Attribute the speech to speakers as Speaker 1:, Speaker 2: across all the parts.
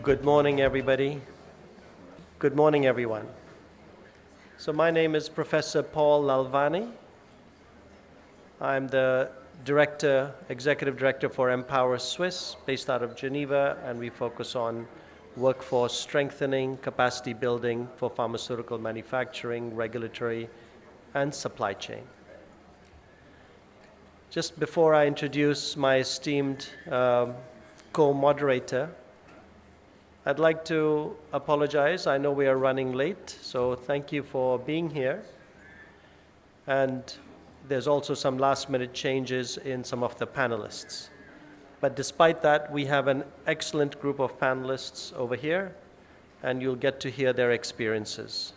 Speaker 1: Good morning, everybody. Good morning, everyone. So my name is Professor Paul Lalvani. I'm the Executive Director for Empower Swiss, based out of Geneva, and we focus on workforce strengthening, capacity building for pharmaceutical manufacturing, regulatory, and supply chain. Just before I introduce my esteemed co-moderator, I'd like to apologize. I know we are running late, so thank you for being here. And there's also some last-minute changes in some of the panelists. But despite that, we have an excellent group of panelists over here, and you'll get to hear their experiences.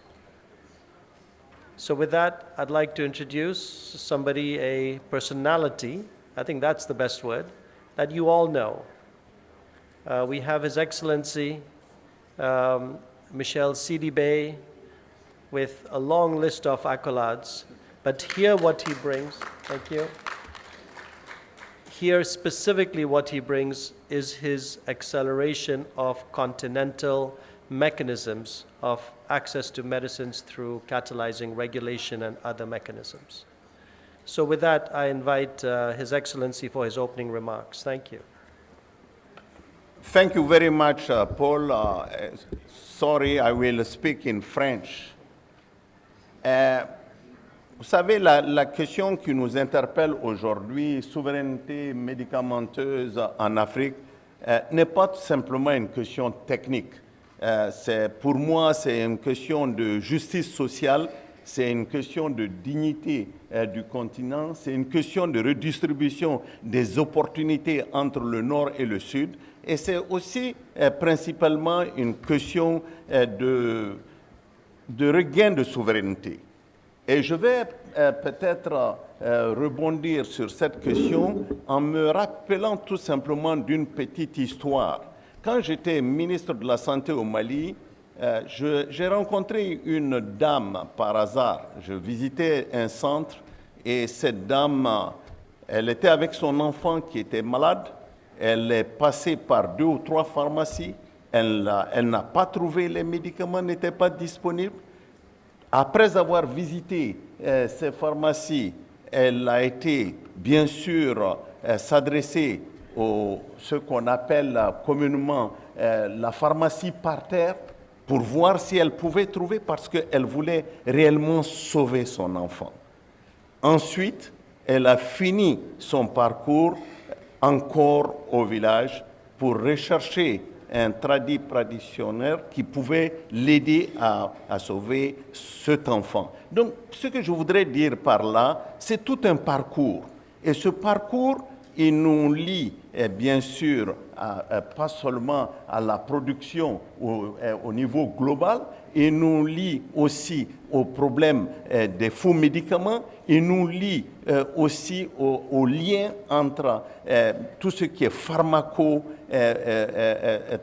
Speaker 1: So with that, I'd like to introduce somebody, a personality, I think that's the best word, that you all know. We have His Excellency Michel Sidibé with a long list of accolades, but here what he brings, thank you. Here specifically what he brings is his acceleration of continental mechanisms of access to medicines through catalyzing regulation and other mechanisms. So with that, I invite His Excellency for his opening remarks. Thank you.
Speaker 2: Thank you very much, Paul. Sorry, I will speak in French. Vous savez, la question qui nous interpelle aujourd'hui, souveraineté médicamenteuse en Afrique, n'est pas simplement une question technique. Pour moi, c'est une question de justice sociale, c'est une question de dignité du continent, c'est une question de redistribution des opportunités entre le Nord et le Sud, et c'est aussi principalement une question de regain de souveraineté. Et je vais peut-être rebondir sur cette question en me rappelant tout simplement d'une petite histoire. Quand j'étais ministre de la Santé au Mali, j'ai rencontré une dame par hasard. Je visitais un centre et cette dame, elle était avec son enfant qui était malade. Elle est passée par 2 ou 3 pharmacies. Elle n'a pas trouvé, les médicaments n'étaient pas disponibles. Après avoir visité ces pharmacies, elle a été, bien sûr, s'adresser à ce qu'on appelle communément la pharmacie par terre pour voir si elle pouvait trouver parce qu'elle voulait réellement sauver son enfant. Ensuite, elle a fini son parcours encore au village pour rechercher un traditionnel qui pouvait l'aider à sauver cet enfant. Donc, ce que je voudrais dire par là, c'est tout un parcours. Et ce parcours, il nous lie, bien sûr, pas seulement à la production au niveau global, il nous lie aussi au problème des faux médicaments, il nous lie aussi au lien entre tout ce qui est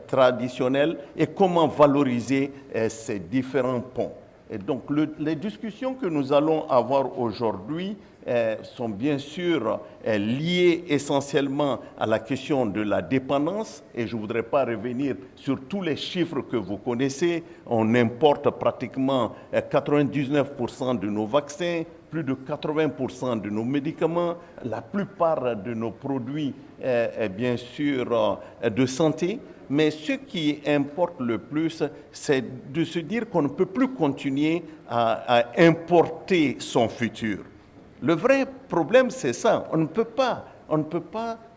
Speaker 2: traditionnel et comment valoriser ces différents ponts. Et donc, les discussions que nous allons avoir aujourd'hui sont bien sûr liées essentiellement à la question de la dépendance. Et je ne voudrais pas revenir sur tous les chiffres que vous connaissez. On importe pratiquement 99% de nos vaccins, plus de 80% de nos médicaments, la plupart de nos produits, bien sûr, de santé. Mais ce qui importe le plus, c'est de se dire qu'on ne peut plus continuer à importer son futur. Le vrai problème, c'est ça. On ne peut pas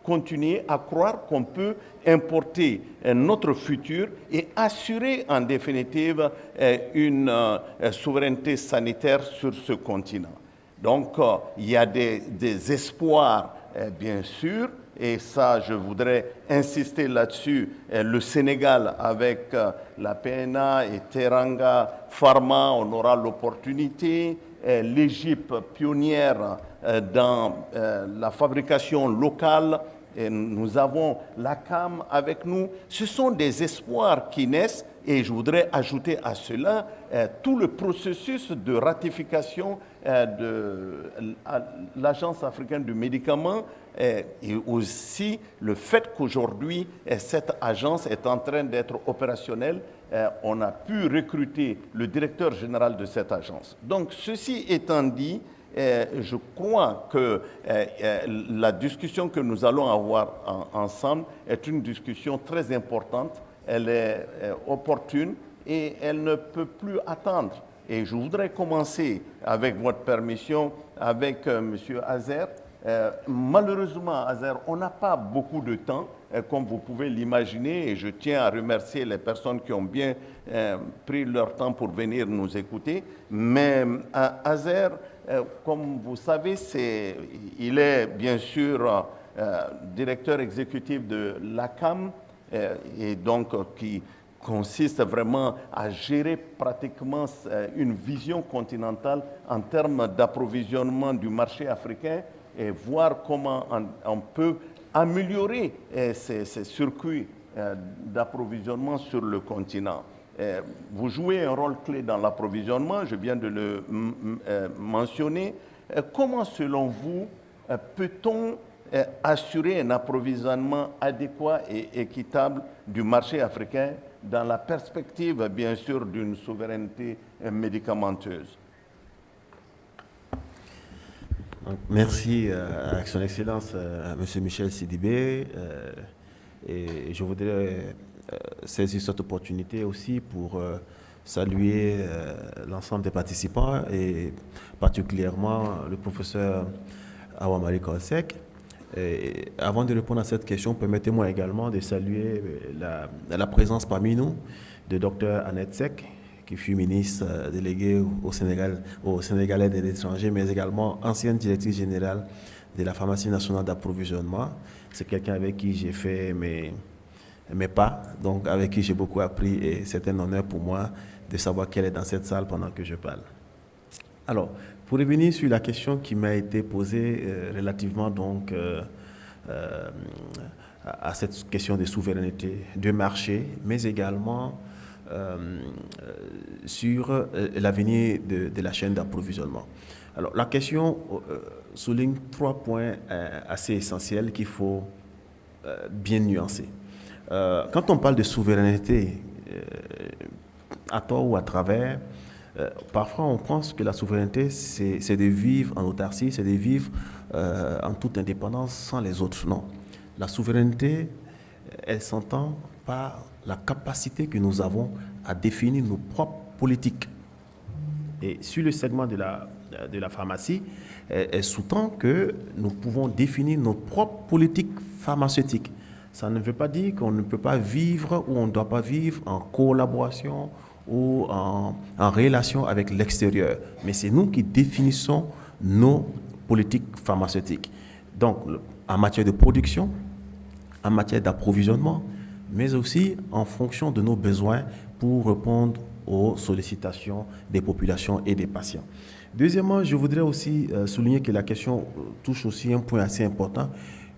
Speaker 2: continuer à croire qu'on peut importer notre futur et assurer en définitive une souveraineté sanitaire sur ce continent. Donc, il y a des espoirs, bien sûr, et ça, je voudrais insister là-dessus. Le Sénégal, avec la PNA et Teranga Pharma, on aura l'opportunité. L'Égypte, pionnière dans la fabrication locale, et nous avons la CAM avec nous. Ce sont des espoirs qui naissent et je voudrais ajouter à cela tout le processus de ratification de l'Agence africaine du médicament et aussi le fait qu'aujourd'hui cette agence est en train d'être opérationnelle. On a pu recruter le directeur général de cette agence. Donc, ceci étant dit, je crois que la discussion que nous allons avoir ensemble est une discussion très importante, elle est opportune et elle ne peut plus attendre. Et je voudrais commencer, avec votre permission, avec M. Azer. Malheureusement, Azer, on n'a pas beaucoup de temps, comme vous pouvez l'imaginer, et je tiens à remercier les personnes qui ont bien pris leur temps pour venir nous écouter. Mais Azer, comme vous savez, il est bien sûr directeur exécutif de l'ACAM, et donc qui consiste vraiment à gérer pratiquement une vision continentale en termes d'approvisionnement du marché africain et voir comment on peut améliorer ces circuits d'approvisionnement sur le continent. Vous jouez un rôle clé dans l'approvisionnement, je viens de le mentionner. Comment, selon vous, peut-on assurer un approvisionnement adéquat et équitable du marché africain dans la perspective, bien sûr, d'une souveraineté médicamenteuse?
Speaker 3: Merci à Son Excellence, M. Michel Sidibé. Et je voudrais saisir cette opportunité aussi pour saluer l'ensemble des participants et particulièrement le professeur Awamari Kolsek. Et avant de répondre à cette question, permettez-moi également de saluer la présence parmi nous de Dr Annette Seck, qui fut ministre déléguée au Sénégalais de l'étranger, mais également ancienne directrice générale de la pharmacie nationale d'approvisionnement. C'est quelqu'un avec qui j'ai fait mes pas, donc avec qui j'ai beaucoup appris et c'est un honneur pour moi de savoir qu'elle est dans cette salle pendant que je parle. Alors, pour revenir sur la question qui m'a été posée relativement donc à cette question de souveraineté de marché, mais également sur l'avenir de la chaîne d'approvisionnement. Alors, la question souligne 3 points assez essentiels qu'il faut bien nuancer. Quand on parle de souveraineté, à tort ou à travers, parfois on pense que la souveraineté, c'est de vivre en autarcie, c'est de vivre en toute indépendance sans les autres. Non. La souveraineté, elle s'entend par la capacité que nous avons à définir nos propres politiques. Et sur le segment de la pharmacie, elle sous-tend que nous pouvons définir nos propres politiques pharmaceutiques. Ça ne veut pas dire qu'on ne peut pas vivre ou on ne doit pas vivre en collaboration ou en relation avec l'extérieur. Mais c'est nous qui définissons nos politiques pharmaceutiques. Donc, en matière de production, en matière d'approvisionnement, mais aussi en fonction de nos besoins pour répondre aux sollicitations des populations et des patients. Deuxièmement, je voudrais aussi souligner que la question touche aussi un point assez important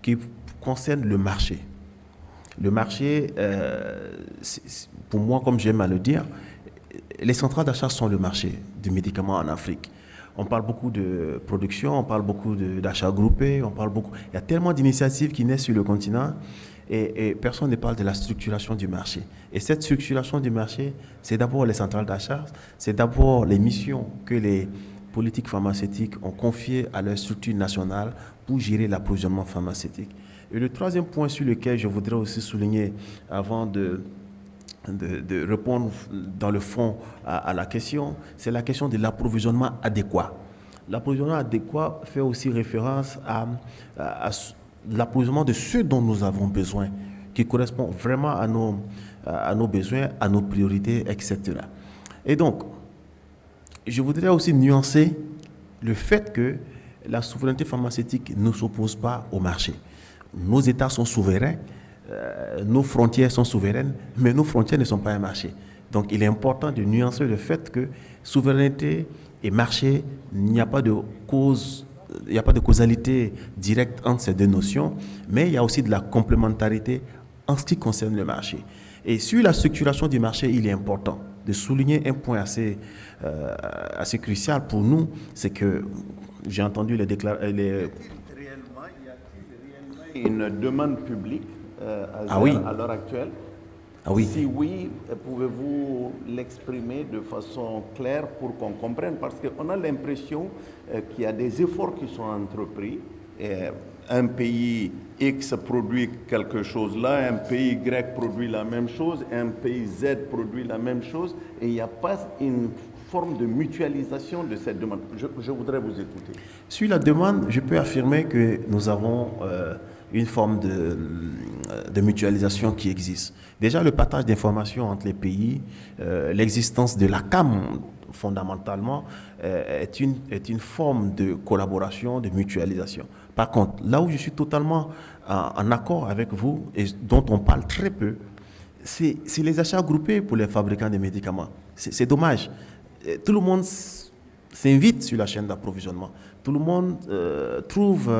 Speaker 3: qui concerne le marché. Le marché, pour moi, comme j'aime à le dire, les centrales d'achat sont le marché du médicament en Afrique. On parle beaucoup de production, on parle beaucoup d'achats groupés, il y a tellement d'initiatives qui naissent sur le continent et personne ne parle de la structuration du marché. Et cette structuration du marché, c'est d'abord les centrales d'achat, c'est d'abord les missions que les politiques pharmaceutiques ont confiées à leur structure nationale pour gérer l'approvisionnement pharmaceutique. Et le troisième point sur lequel je voudrais aussi souligner avant de répondre dans le fond à la question, c'est la question de l'approvisionnement adéquat. L'approvisionnement adéquat fait aussi référence à l'approvisionnement de ce dont nous avons besoin, qui correspond vraiment à nos besoins, à nos priorités, etc. Et donc, je voudrais aussi nuancer le fait que la souveraineté pharmaceutique ne s'oppose pas au marché. Nos États sont souverains, nos frontières sont souveraines, mais nos frontières ne sont pas un marché. Donc il est important de nuancer le fait que souveraineté et marché, il n'y a pas de cause il n'y a pas de causalité directe entre ces deux notions, mais il y a aussi de la complémentarité en ce qui concerne le marché. Et sur la structuration du marché, il est important de souligner un point assez crucial pour nous, c'est que j'ai entendu les déclarations.
Speaker 2: Une demande publique
Speaker 3: Ah oui.
Speaker 2: à l'heure actuelle?
Speaker 3: Ah oui.
Speaker 2: Si oui, pouvez-vous l'exprimer de façon claire pour qu'on comprenne? Parce qu'on a l'impression qu'il y a des efforts qui sont entrepris. Un pays X produit quelque chose là, un pays Y produit la même chose, un pays Z produit la même chose, et il n'y a pas une forme de mutualisation de cette demande. Je voudrais vous écouter.
Speaker 3: Sur la demande, je peux affirmer que nous avons une forme de mutualisation qui existe. Déjà, le partage d'informations entre les pays, l'existence de la CAM, fondamentalement, est une forme de collaboration, de mutualisation. Par contre, là où je suis totalement en accord avec vous et dont on parle très peu, c'est les achats groupés pour les fabricants de médicaments. C'est dommage. Tout le monde s'invite sur la chaîne d'approvisionnement. Tout le monde trouve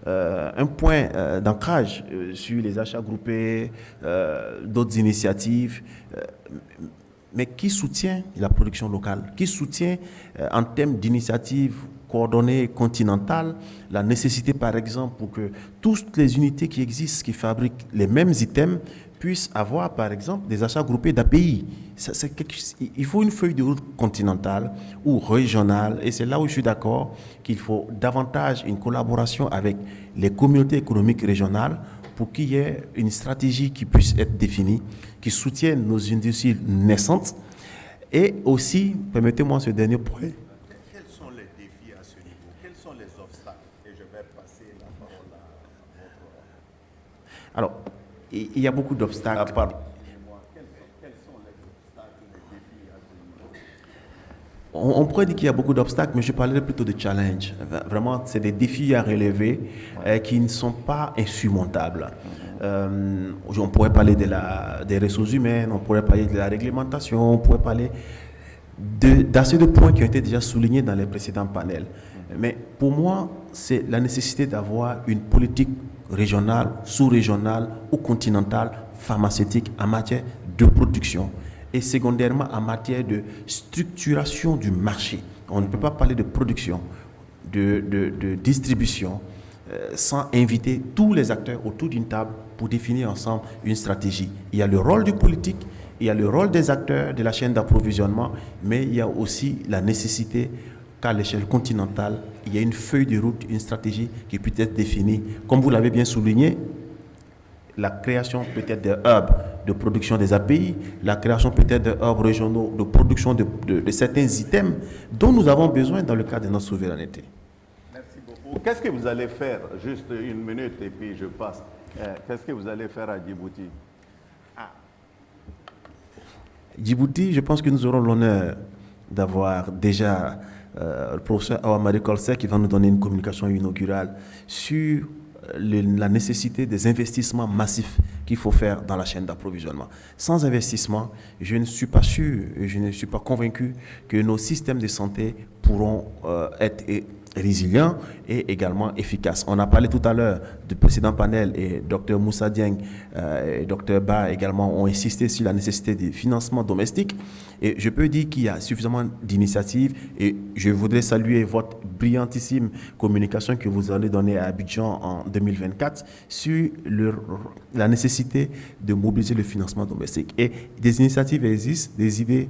Speaker 3: un point d'ancrage sur les achats groupés, d'autres initiatives. Mais qui soutient la production locale? Qui soutient en termes d'initiatives coordonnées continentales la nécessité, par exemple, pour que toutes les unités qui existent, qui fabriquent les mêmes items, puissent avoir, par exemple, des achats groupés d'API. Il faut une feuille de route continentale ou régionale, et c'est là où je suis d'accord qu'il faut davantage une collaboration avec les communautés économiques régionales pour qu'il y ait une stratégie qui puisse être définie, qui soutienne nos industries naissantes. Et aussi, permettez-moi ce dernier point.
Speaker 2: Quels sont les défis à ce niveau? Quels sont les obstacles? Et je vais passer la parole à votre...
Speaker 3: Alors, il y a beaucoup d'obstacles.
Speaker 2: Quels sont les obstacles, les défis à ce niveau?
Speaker 3: On pourrait dire qu'il y a beaucoup d'obstacles, mais je parlerais plutôt de challenges. Vraiment, c'est des défis à relever qui ne sont pas insurmontables. On pourrait parler des ressources humaines, on pourrait parler de la réglementation, on pourrait parler d'assez de points qui ont été déjà soulignés dans les précédents panels. Mais pour moi, c'est la nécessité d'avoir une politique régionale, sous-régionale ou continentale pharmaceutique en matière de production et secondairement en matière de structuration du marché. On ne peut pas parler de production, de distribution sans inviter tous les acteurs autour d'une table pour définir ensemble une stratégie. Il y a le rôle du politique, il y a le rôle des acteurs de la chaîne d'approvisionnement, mais il y a aussi la nécessité qu'à l'échelle continentale, il y ait une feuille de route, une stratégie qui peut être définie. Comme vous l'avez bien souligné, la création peut-être des hubs de production des API, la création peut-être de hubs régionaux de production de certains items dont nous avons besoin dans le cadre de notre souveraineté.
Speaker 2: Merci beaucoup. Qu'est-ce que vous allez faire? Juste une minute et puis je passe. Qu'est-ce que vous allez faire à Djibouti?
Speaker 3: Djibouti, je pense que nous aurons l'honneur d'avoir déjà le professeur Awamari Kolsek qui va nous donner une communication inaugurale sur la nécessité des investissements massifs qu'il faut faire dans la chaîne d'approvisionnement. Sans investissement, je ne suis pas sûr, je ne suis pas convaincu que nos systèmes de santé pourront être résilients et également efficaces. On a parlé tout à l'heure du précédent panel et Dr Moussa Dieng et Dr Ba également ont insisté sur la nécessité du financement domestique. Et je peux dire qu'il y a suffisamment d'initiatives et je voudrais saluer votre brillantissime communication que vous allez donner à Abidjan en 2024 sur la nécessité de mobiliser le financement domestique. Et des initiatives existent, des idées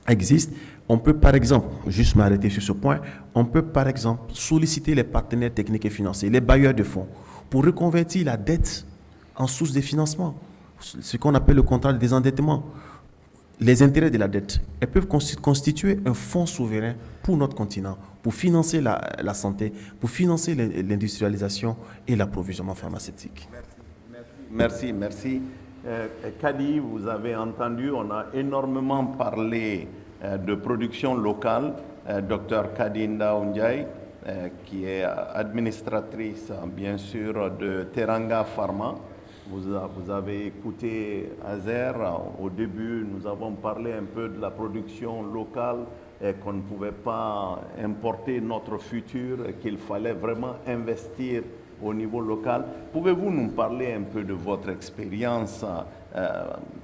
Speaker 3: existent. On peut par exemple, juste m'arrêter sur ce point, on peut par exemple solliciter les partenaires techniques et financiers, les bailleurs de fonds, pour reconvertir la dette en source de financement, ce qu'on appelle le contrat de désendettement. Les intérêts de la dette, elles peuvent constituer un fonds souverain pour notre continent, pour financer la santé, pour financer l'industrialisation et l'approvisionnement pharmaceutique.
Speaker 2: Merci. Kadi, vous avez entendu, on a énormément parlé de production locale. Dr Kadi Ndaoundiaye, qui est administratrice, bien sûr, de Teranga Pharma. Vous avez écouté Azer. Au début, nous avons parlé un peu de la production locale et qu'on ne pouvait pas importer notre futur, et qu'il fallait vraiment investir au niveau local. Pouvez-vous nous parler un peu de votre expérience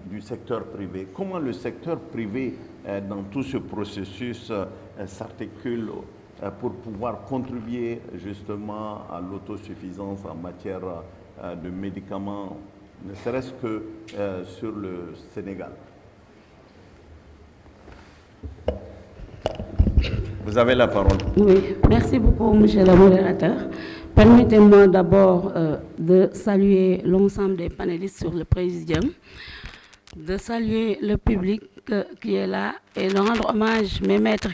Speaker 2: du secteur privé? Comment le secteur privé, dans tout ce processus, s'articule pour pouvoir contribuer justement à l'autosuffisance en matière de médicaments, ne serait-ce que sur le Sénégal? Vous avez la parole.
Speaker 4: Oui, merci beaucoup, monsieur le modérateur. Permettez-moi d'abord de saluer l'ensemble des panélistes sur le présidium, de saluer le public qui est là et de rendre hommage à mes maîtres,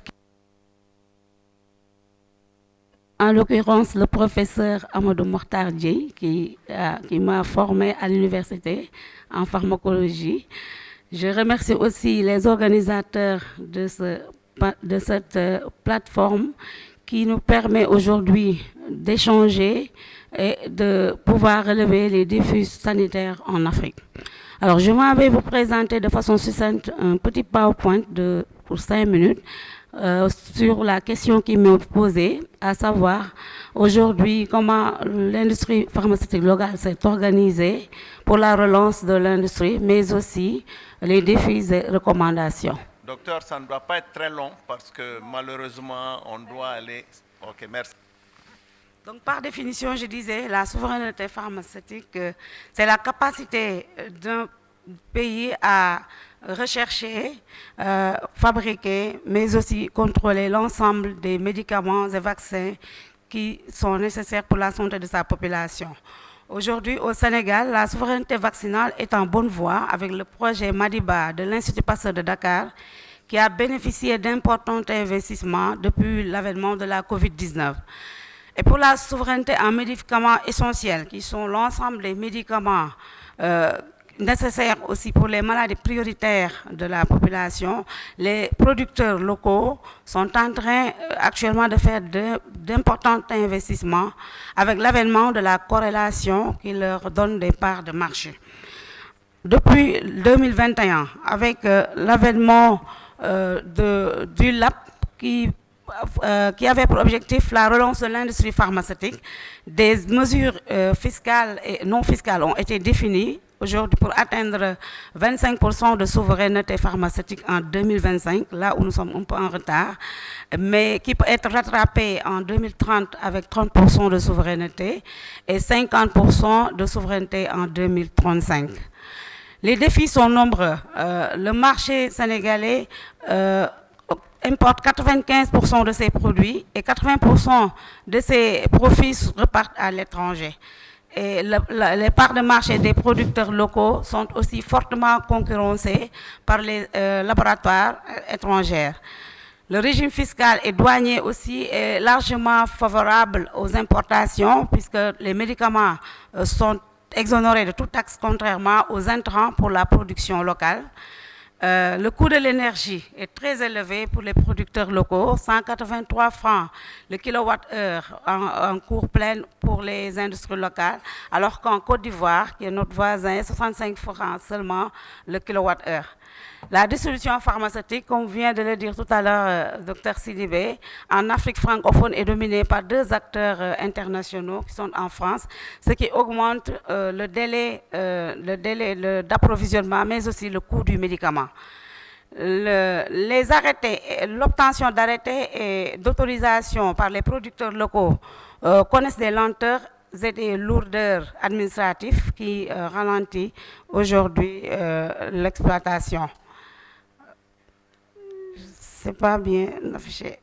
Speaker 4: en l'occurrence le professeur Amadou Mokhtar Dieye, qui m'a formé à l'université en pharmacologie. Je remercie aussi les organisateurs de cette plateforme qui nous permet aujourd'hui d'échanger et de pouvoir relever les défis sanitaires en Afrique. Alors, je vais vous présenter de façon succincte un petit PowerPoint pour 5 minutes sur la question qui m'est posée, à savoir aujourd'hui comment l'industrie pharmaceutique locale s'est organisée pour la relance de l'industrie, mais aussi les défis et recommandations.
Speaker 2: Docteur, ça ne doit pas être très long parce que malheureusement, on doit aller... Ok, merci.
Speaker 4: Donc, par définition, je disais, la souveraineté pharmaceutique, c'est la capacité d'un pays à rechercher, fabriquer, mais aussi contrôler l'ensemble des médicaments et vaccins qui sont nécessaires pour la santé de sa population. Aujourd'hui, au Sénégal, la souveraineté vaccinale est en bonne voie avec le projet Madiba de l'Institut Pasteur de Dakar, qui a bénéficié d'importants investissements depuis l'avènement de la COVID-19. Et pour la souveraineté en médicaments essentiels, qui sont l'ensemble des médicaments nécessaires aussi pour les maladies prioritaires de la population, les producteurs locaux sont en train actuellement de faire d'importants investissements avec l'avènement de la corrélation qui leur donne des parts de marché. Depuis 2021, avec l'avènement du LAP qui avait pour objectif la relance de l'industrie pharmaceutique, des mesures fiscales et non fiscales ont été définies aujourd'hui pour atteindre 25% de souveraineté pharmaceutique en 2025, là où nous sommes un peu en retard, mais qui peut être rattrapé en 2030 avec 30% de souveraineté et 50% de souveraineté en 2035. Les défis sont nombreux. Le marché sénégalais importe 95% de ses produits et 80% de ses profits repartent à l'étranger. Et les parts de marché des producteurs locaux sont aussi fortement concurrencées par les laboratoires étrangers. Le régime fiscal et douanier aussi est largement favorable aux importations puisque les médicaments sont exonérés de toute taxe contrairement aux intrants pour la production locale. Le coût de l'énergie est très élevé pour les producteurs locaux, 183 francs le kilowatt-heure en cours plein pour les industries locales, alors qu'en Côte d'Ivoire, qui est notre voisin, 65 francs seulement le kilowatt-heure. La distribution pharmaceutique, comme vient de le dire tout à l'heure Dr Sidibé, en Afrique francophone est dominée par 2 acteurs internationaux qui sont en France, ce qui augmente le délai d'approvisionnement, mais aussi le coût du médicament. L'obtention d'arrêtés et d'autorisation par les producteurs locaux connaissent des lenteurs et des lourdeurs administratives qui ralentissent aujourd'hui l'exploitation. C'est pas bien affiché.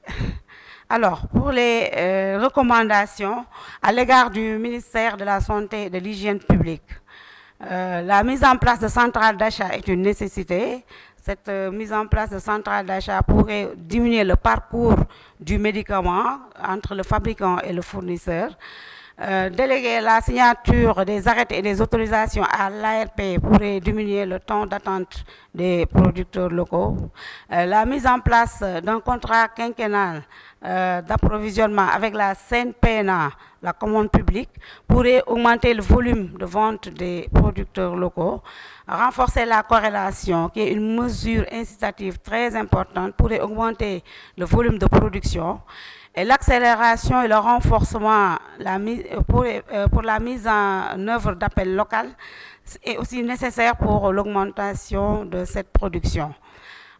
Speaker 4: Alors, pour les recommandations à l'égard du ministère de la Santé et de l'Hygiène publique, la mise en place de centrales d'achat est une nécessité. Cette mise en place de centrales d'achat pourrait diminuer le parcours du médicament entre le fabricant et le fournisseur. Déléguer la signature des arrêtés et des autorisations à l'ARP pourrait diminuer le temps d'attente des producteurs locaux. La mise en place d'un contrat quinquennal d'approvisionnement avec la CNPNA, la commande publique, pourrait augmenter le volume de vente des producteurs locaux. Renforcer la corrélation, qui est une mesure incitative très importante, pourrait augmenter le volume de production. Et l'accélération et le renforcement pour la mise en œuvre d'appels locaux est aussi nécessaire pour l'augmentation de cette production.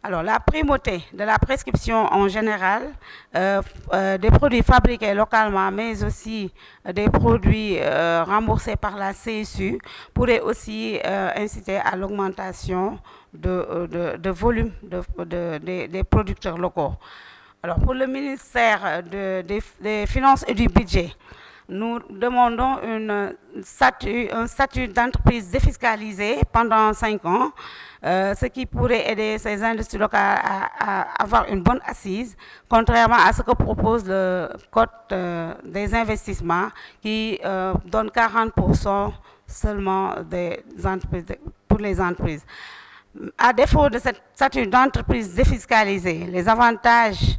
Speaker 4: Alors, la primauté de la prescription en général, des produits fabriqués localement, mais aussi des produits remboursés par la CSU, pourrait aussi inciter à l'augmentation de volume des producteurs locaux. Alors, pour le ministère des Finances et du Budget, nous demandons un statut d'entreprise défiscalisée pendant 5 ans, ce qui pourrait aider ces industries locales à avoir une bonne assise, contrairement à ce que propose le Code des investissements qui donne 40% seulement des entreprises, pour les entreprises. À défaut de cette statut d'entreprise défiscalisée, les avantages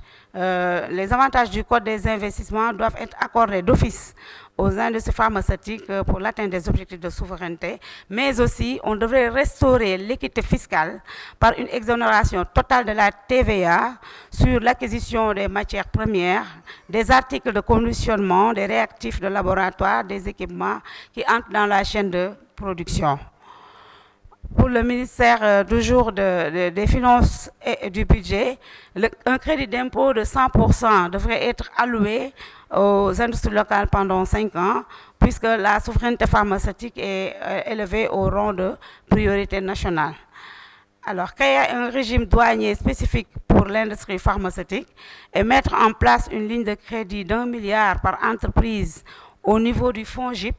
Speaker 4: du Code des investissements doivent être accordés d'office aux industries pharmaceutiques pour l'atteinte des objectifs de souveraineté, mais aussi on devrait restaurer l'équité fiscale par une exonération totale de la TVA sur l'acquisition des matières premières, des articles de conditionnement, des réactifs de laboratoire, des équipements qui entrent dans la chaîne de production. Pour le ministère toujours des Finances et du Budget, un crédit d'impôt de 100% devrait être alloué aux industries locales pendant 5 ans, puisque la souveraineté pharmaceutique est élevée au rang de priorité nationale. Alors, créer un régime douanier spécifique pour l'industrie pharmaceutique et mettre en place une ligne de crédit d'1 milliard par entreprise au niveau du FONGIP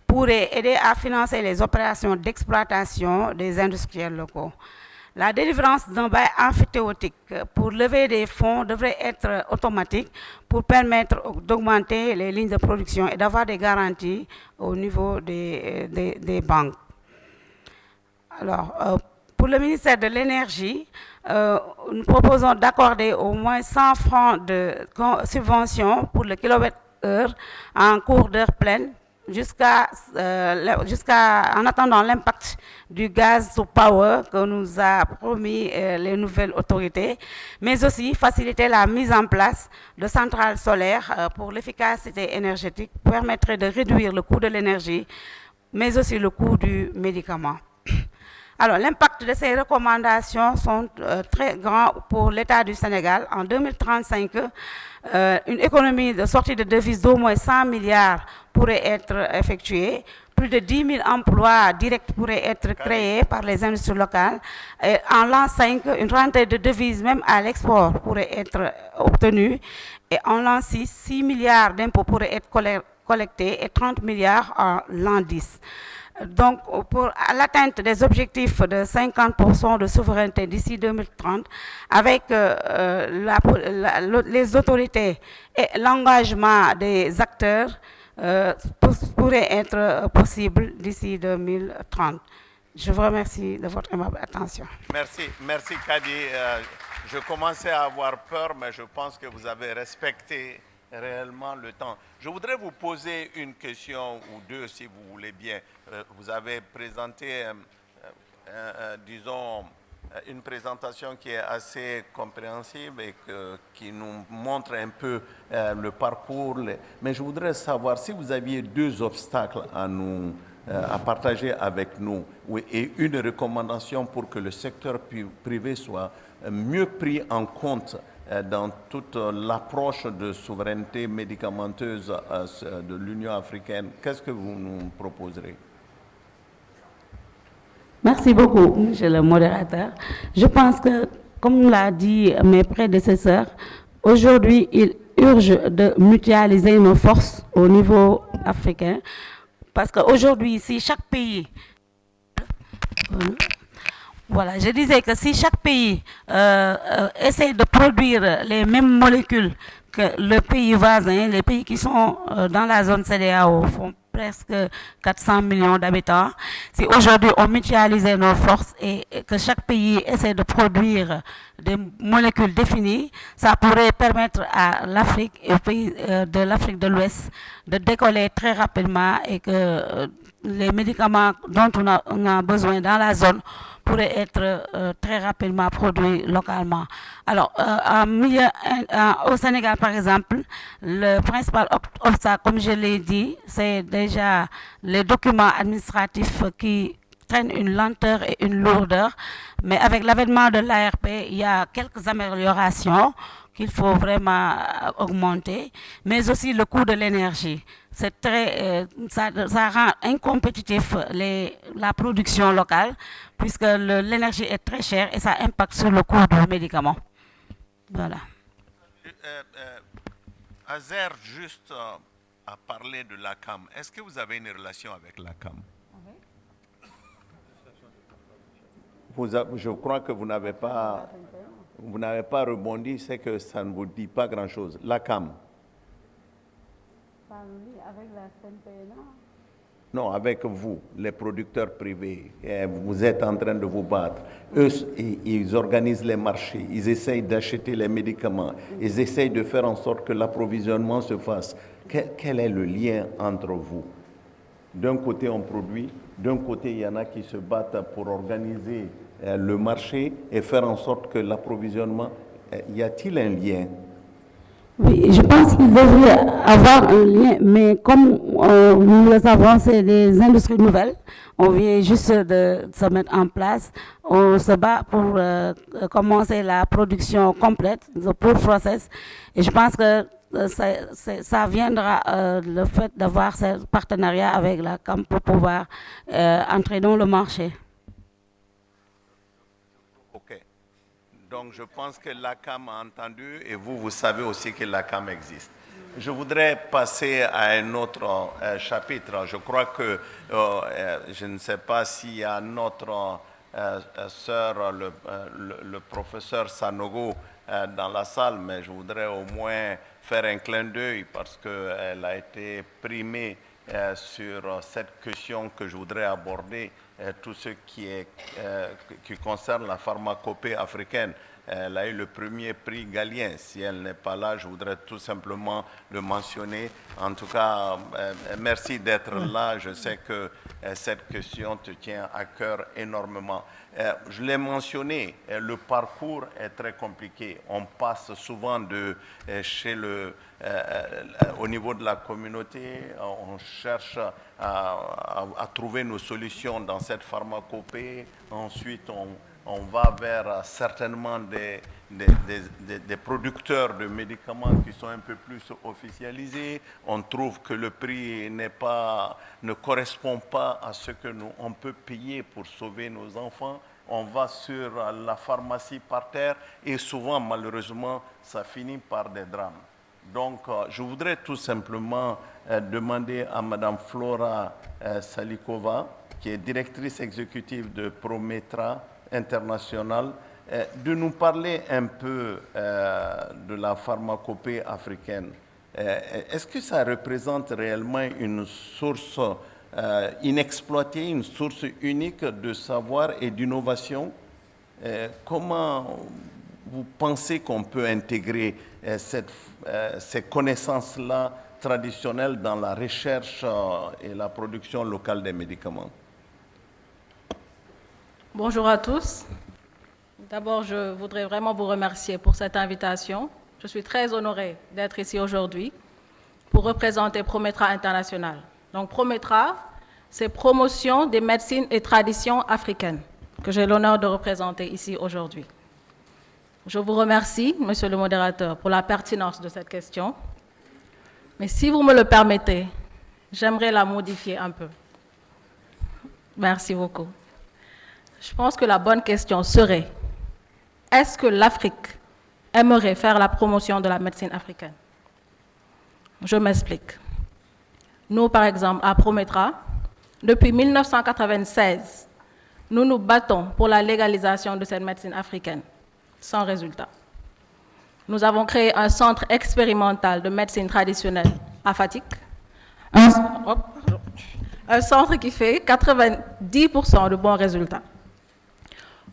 Speaker 4: pourrait aider à financer les opérations d'exploitation des industriels locaux. La délivrance d'un bail emphytéotique pour lever des fonds devrait être automatique pour permettre d'augmenter les lignes de production et d'avoir des garanties au niveau des banques. Alors, pour le ministère de l'Énergie, nous proposons d'accorder au moins 100 francs de subvention pour le kilowattheure en cours d'heure pleine, en attendant l'impact du gaz to power que nous a promis les nouvelles autorités, mais aussi faciliter la mise en place de centrales solaires pour l'efficacité énergétique permettrait de réduire le coût de l'énergie, mais aussi le coût du médicament. Alors, l'impact de ces recommandations sont très grands pour l'État du Sénégal. En 2035, une économie de sortie de devises d'au moins 100 milliards pourrait être effectuée. Plus de 10 000 emplois directs pourraient être créés par les industries locales. Et en l'an 5, une rentrée de devises, même à l'export, pourrait être obtenue. Et en l'an 6, 6 milliards d'impôts pourraient être collectés et 30 milliards en l'an 10. Donc, pour l'atteinte des objectifs de 50% de souveraineté d'ici 2030, avec les autorités et l'engagement des acteurs, pourrait être possible d'ici 2030. Je vous remercie de votre aimable attention.
Speaker 2: Merci Kadi. Je commençais à avoir peur, mais je pense que vous avez respecté réellement le temps. Je voudrais vous poser une question ou deux, si vous voulez bien. Vous avez présenté, disons, une présentation qui est assez compréhensible et qui nous montre un peu le parcours. Mais je voudrais savoir si vous aviez 2 obstacles à partager avec nous et une recommandation pour que le secteur privé soit mieux pris en compte dans toute l'approche de souveraineté médicamenteuse de l'Union africaine. Qu'est-ce que vous nous proposerez?
Speaker 4: Merci beaucoup, monsieur le modérateur. Je pense que, comme l'a dit mes prédécesseurs, aujourd'hui, il urge de mutualiser nos forces au niveau africain, parce qu'aujourd'hui, si chaque pays... Voilà, je disais que si chaque pays essaie de produire les mêmes molécules que le pays voisin, les pays qui sont dans la zone CEDEAO font presque 400 millions d'habitants. Si aujourd'hui on mutualisait nos forces et que chaque pays essaie de produire des molécules définies, ça pourrait permettre à l'Afrique et aux pays de l'Afrique de l'Ouest de décoller très rapidement et que les médicaments dont on a besoin dans la zone pourraient être très rapidement produits localement. Alors, au Sénégal, par exemple, le principal obstacle, comme je l'ai dit, c'est déjà les documents administratifs qui traînent une lenteur et une lourdeur. Mais avec l'avènement de l'ARP, il y a quelques améliorations qu'il faut vraiment augmenter, mais aussi le coût de l'énergie. C'est ça rend incompétitif la production locale, puisque l'énergie est très chère et ça impacte sur le coût du médicament. Voilà.
Speaker 2: Azer, juste à parler de l'ACAM, est-ce que vous avez une relation avec l'ACAM? Je crois que vous n'avez pas rebondi, c'est que ça ne vous dit pas grand-chose. L'ACAM.
Speaker 4: Avec la CNPNA?
Speaker 2: Non, avec vous, les producteurs privés. Vous êtes en train de vous battre. Eux, ils organisent les marchés, ils essayent d'acheter les médicaments, ils essayent de faire en sorte que l'approvisionnement se fasse. Quel est le lien entre vous? D'un côté, on produit, d'un côté, il y en a qui se battent pour organiser le marché et faire en sorte que l'approvisionnement... Y a-t-il un lien?
Speaker 4: Oui, je pense qu'il devrait avoir un lien, mais comme nous le savons, c'est des industries nouvelles. On vient juste de se mettre en place. On se bat pour commencer la production complète, le full process. Et je pense que ça viendra le fait d'avoir ce partenariat avec la CAM pour pouvoir entrer dans le marché.
Speaker 2: OK. Donc, je pense que l'ACAM a entendu et vous savez aussi que l'ACAM existe. Je voudrais passer à un autre chapitre. Je crois que, je ne sais pas s'il y a notre sœur, le professeur Sanogo, dans la salle, mais je voudrais au moins faire un clin d'œil parce qu'elle a été primée sur cette question que je voudrais aborder, tout ce qui concerne la pharmacopée africaine. Elle a eu le premier prix Galien. Si elle n'est pas là, je voudrais tout simplement le mentionner. En tout cas, merci d'être là. Je sais que cette question te tient à cœur énormément. Je l'ai mentionné, le parcours est très compliqué. On passe souvent au niveau de la communauté, on cherche à trouver nos solutions dans cette pharmacopée. Ensuite, on va vers certainement des producteurs de médicaments qui sont un peu plus officialisés. On trouve que le prix ne correspond pas à ce que on peut payer pour sauver nos enfants. On va sur la pharmacie par terre et souvent, malheureusement, ça finit par des drames. Donc, je voudrais tout simplement demander à Mme Flora Salikova, qui est directrice exécutive de Prometra International, de nous parler un peu de la pharmacopée africaine. Est-ce que ça représente réellement une source inexploitée, une source unique de savoir et d'innovation? Comment vous pensez qu'on peut intégrer ces connaissances-là traditionnelles dans la recherche et la production locale des médicaments?
Speaker 5: Bonjour à tous. D'abord, je voudrais vraiment vous remercier pour cette invitation. Je suis très honorée d'être ici aujourd'hui pour représenter Prometra International. Donc, Prometra, c'est Promotion des médecines et traditions africaines, que j'ai l'honneur de représenter ici aujourd'hui. Je vous remercie, Monsieur le modérateur, pour la pertinence de cette question. Mais si vous me le permettez, j'aimerais la modifier un peu. Merci beaucoup. Je pense que la bonne question serait, est-ce que l'Afrique aimerait faire la promotion de la médecine africaine? Je m'explique. Nous, par exemple, à Prometra, depuis 1996, nous nous battons pour la légalisation de cette médecine africaine, sans résultat. Nous avons créé un centre expérimental de médecine traditionnelle à Fatick. Un centre qui fait 90% de bons résultats.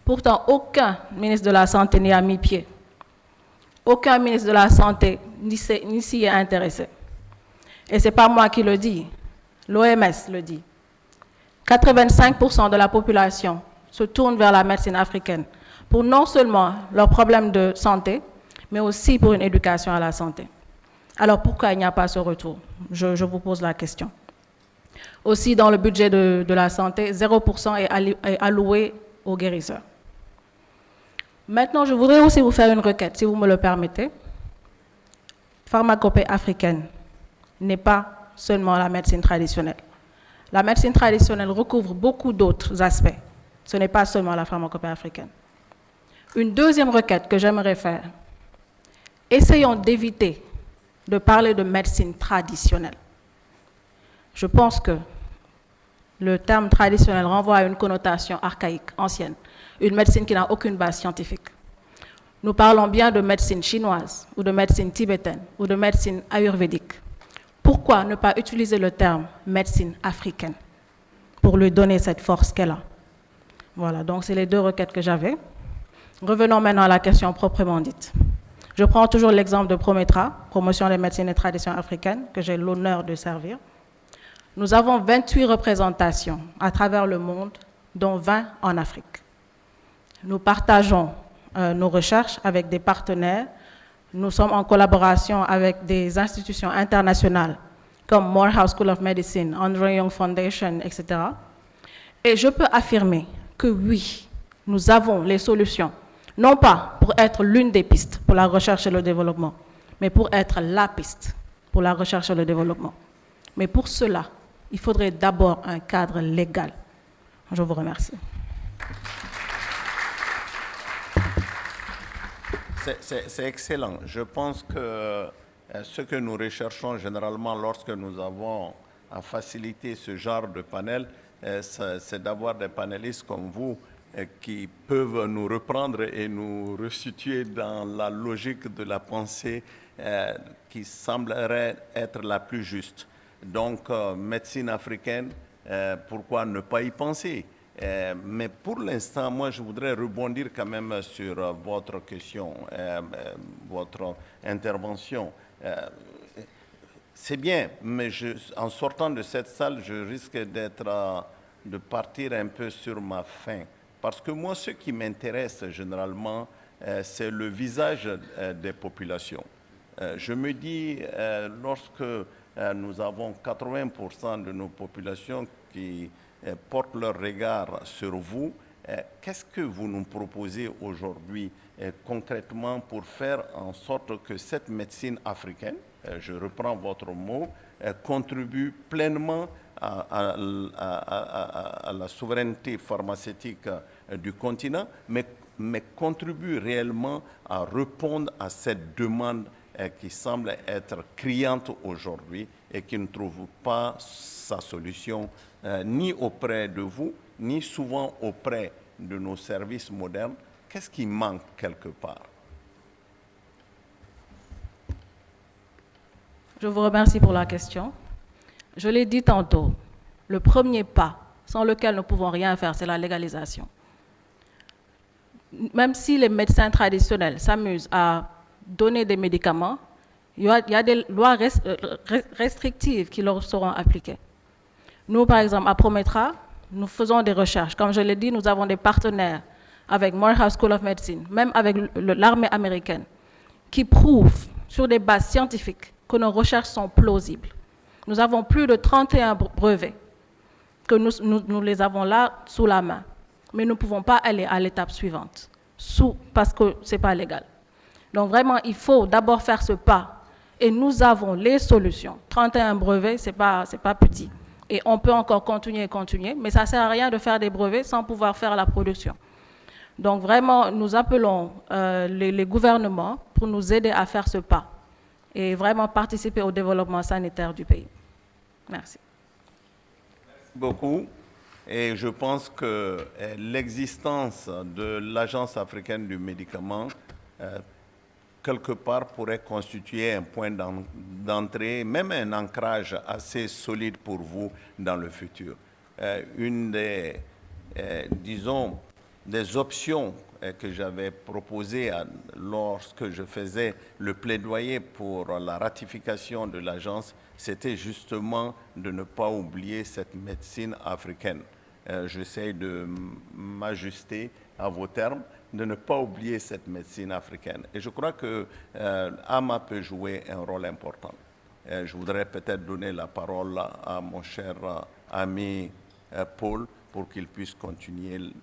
Speaker 5: Pourtant, aucun ministre de la Santé n'y a mis pied. Aucun ministre de la Santé n'y s'y est intéressé. Et ce n'est pas moi qui le dis, l'OMS le dit. 85% de la population se tourne vers la médecine africaine pour non seulement leurs problèmes de santé, mais aussi pour une éducation à la santé. Alors pourquoi il n'y a pas ce retour? Je vous pose la question. Aussi, dans le budget de la santé, 0% est alloué aux guérisseurs. Maintenant, je voudrais aussi vous faire une requête, si vous me le permettez. Pharmacopée africaine n'est pas seulement la médecine traditionnelle. La médecine traditionnelle recouvre beaucoup d'autres aspects. Ce n'est pas seulement la pharmacopée africaine. Une deuxième requête que j'aimerais faire, essayons d'éviter de parler de médecine traditionnelle. Je pense que le terme traditionnel renvoie à une connotation archaïque, ancienne, une médecine qui n'a aucune base scientifique. Nous parlons bien de médecine chinoise, ou de médecine tibétaine, ou de médecine ayurvédique. Pourquoi ne pas utiliser le terme médecine africaine pour lui donner cette force qu'elle a? Voilà, donc c'est les deux requêtes que j'avais. Revenons maintenant à la question proprement dite. Je prends toujours l'exemple de Prometra, promotion des médecines et traditions africaines, que j'ai l'honneur de servir. Nous avons 28 représentations à travers le monde, dont 20 en Afrique. Nous partageons nos recherches avec des partenaires. Nous sommes en collaboration avec des institutions internationales comme Morehouse School of Medicine, Andre Young Foundation, etc. Et je peux affirmer que oui, nous avons les solutions, non pas pour être l'une des pistes pour la recherche et le développement, mais pour être la piste pour la recherche et le développement. Mais pour cela, il faudrait d'abord un cadre légal. Je vous remercie.
Speaker 2: C'est excellent. Je pense que ce que nous recherchons généralement lorsque nous avons à faciliter ce genre de panel, c'est d'avoir des panélistes comme vous qui peuvent nous reprendre et nous resituer dans la logique de la pensée qui semblerait être la plus juste. Donc, médecine africaine, pourquoi ne pas y penser? Mais pour l'instant, moi, je voudrais rebondir quand même sur votre question, votre intervention. C'est bien, mais en sortant de cette salle, je risque de partir un peu sur ma faim. Parce que moi, ce qui m'intéresse généralement, c'est le visage des populations. Je me dis, lorsque nous avons 80% de nos populations qui portent leur regard sur vous, qu'est-ce que vous nous proposez aujourd'hui concrètement pour faire en sorte que cette médecine africaine, je reprends votre mot, contribue pleinement à la souveraineté pharmaceutique du continent, mais contribue réellement à répondre à cette demande qui semble être criante aujourd'hui et qui ne trouve pas sa solution ni auprès de vous, ni souvent auprès de nos services modernes. Qu'est-ce qui manque quelque part?
Speaker 5: Je vous remercie pour la question. Je l'ai dit tantôt, le premier pas sans lequel nous ne pouvons rien faire, c'est la légalisation. Même si les médecins traditionnels s'amusent à donner des médicaments, il y a des lois restrictives qui leur seront appliquées. Nous, par exemple, à Prometra, nous faisons des recherches. Comme je l'ai dit, nous avons des partenaires avec Morehouse School of Medicine, même avec l'armée américaine, qui prouvent sur des bases scientifiques que nos recherches sont plausibles. Nous avons plus de 31 brevets, que nous les avons là sous la main. Mais nous ne pouvons pas aller à l'étape suivante, parce que ce n'est pas légal. Donc vraiment, il faut d'abord faire ce pas. Et nous avons les solutions. 31 brevets, ce n'est pas petit. Et on peut encore continuer, mais ça ne sert à rien de faire des brevets sans pouvoir faire la production. Donc vraiment, nous appelons les gouvernements pour nous aider à faire ce pas et vraiment participer au développement sanitaire du pays. Merci.
Speaker 2: Merci beaucoup. Et je pense que l'existence de l'Agence africaine du médicament, quelque part, pourrait constituer un point d'entrée, même un ancrage assez solide pour vous dans le futur. Une des, disons, des options que j'avais proposées lorsque je faisais le plaidoyer pour la ratification de l'agence, c'était justement de ne pas oublier cette médecine africaine. J'essaie de m'ajuster à vos termes, de ne pas oublier cette médecine africaine. Et je crois que AMA peut jouer un rôle important. Je voudrais peut-être donner la parole à mon cher ami Paul pour qu'il puisse continuer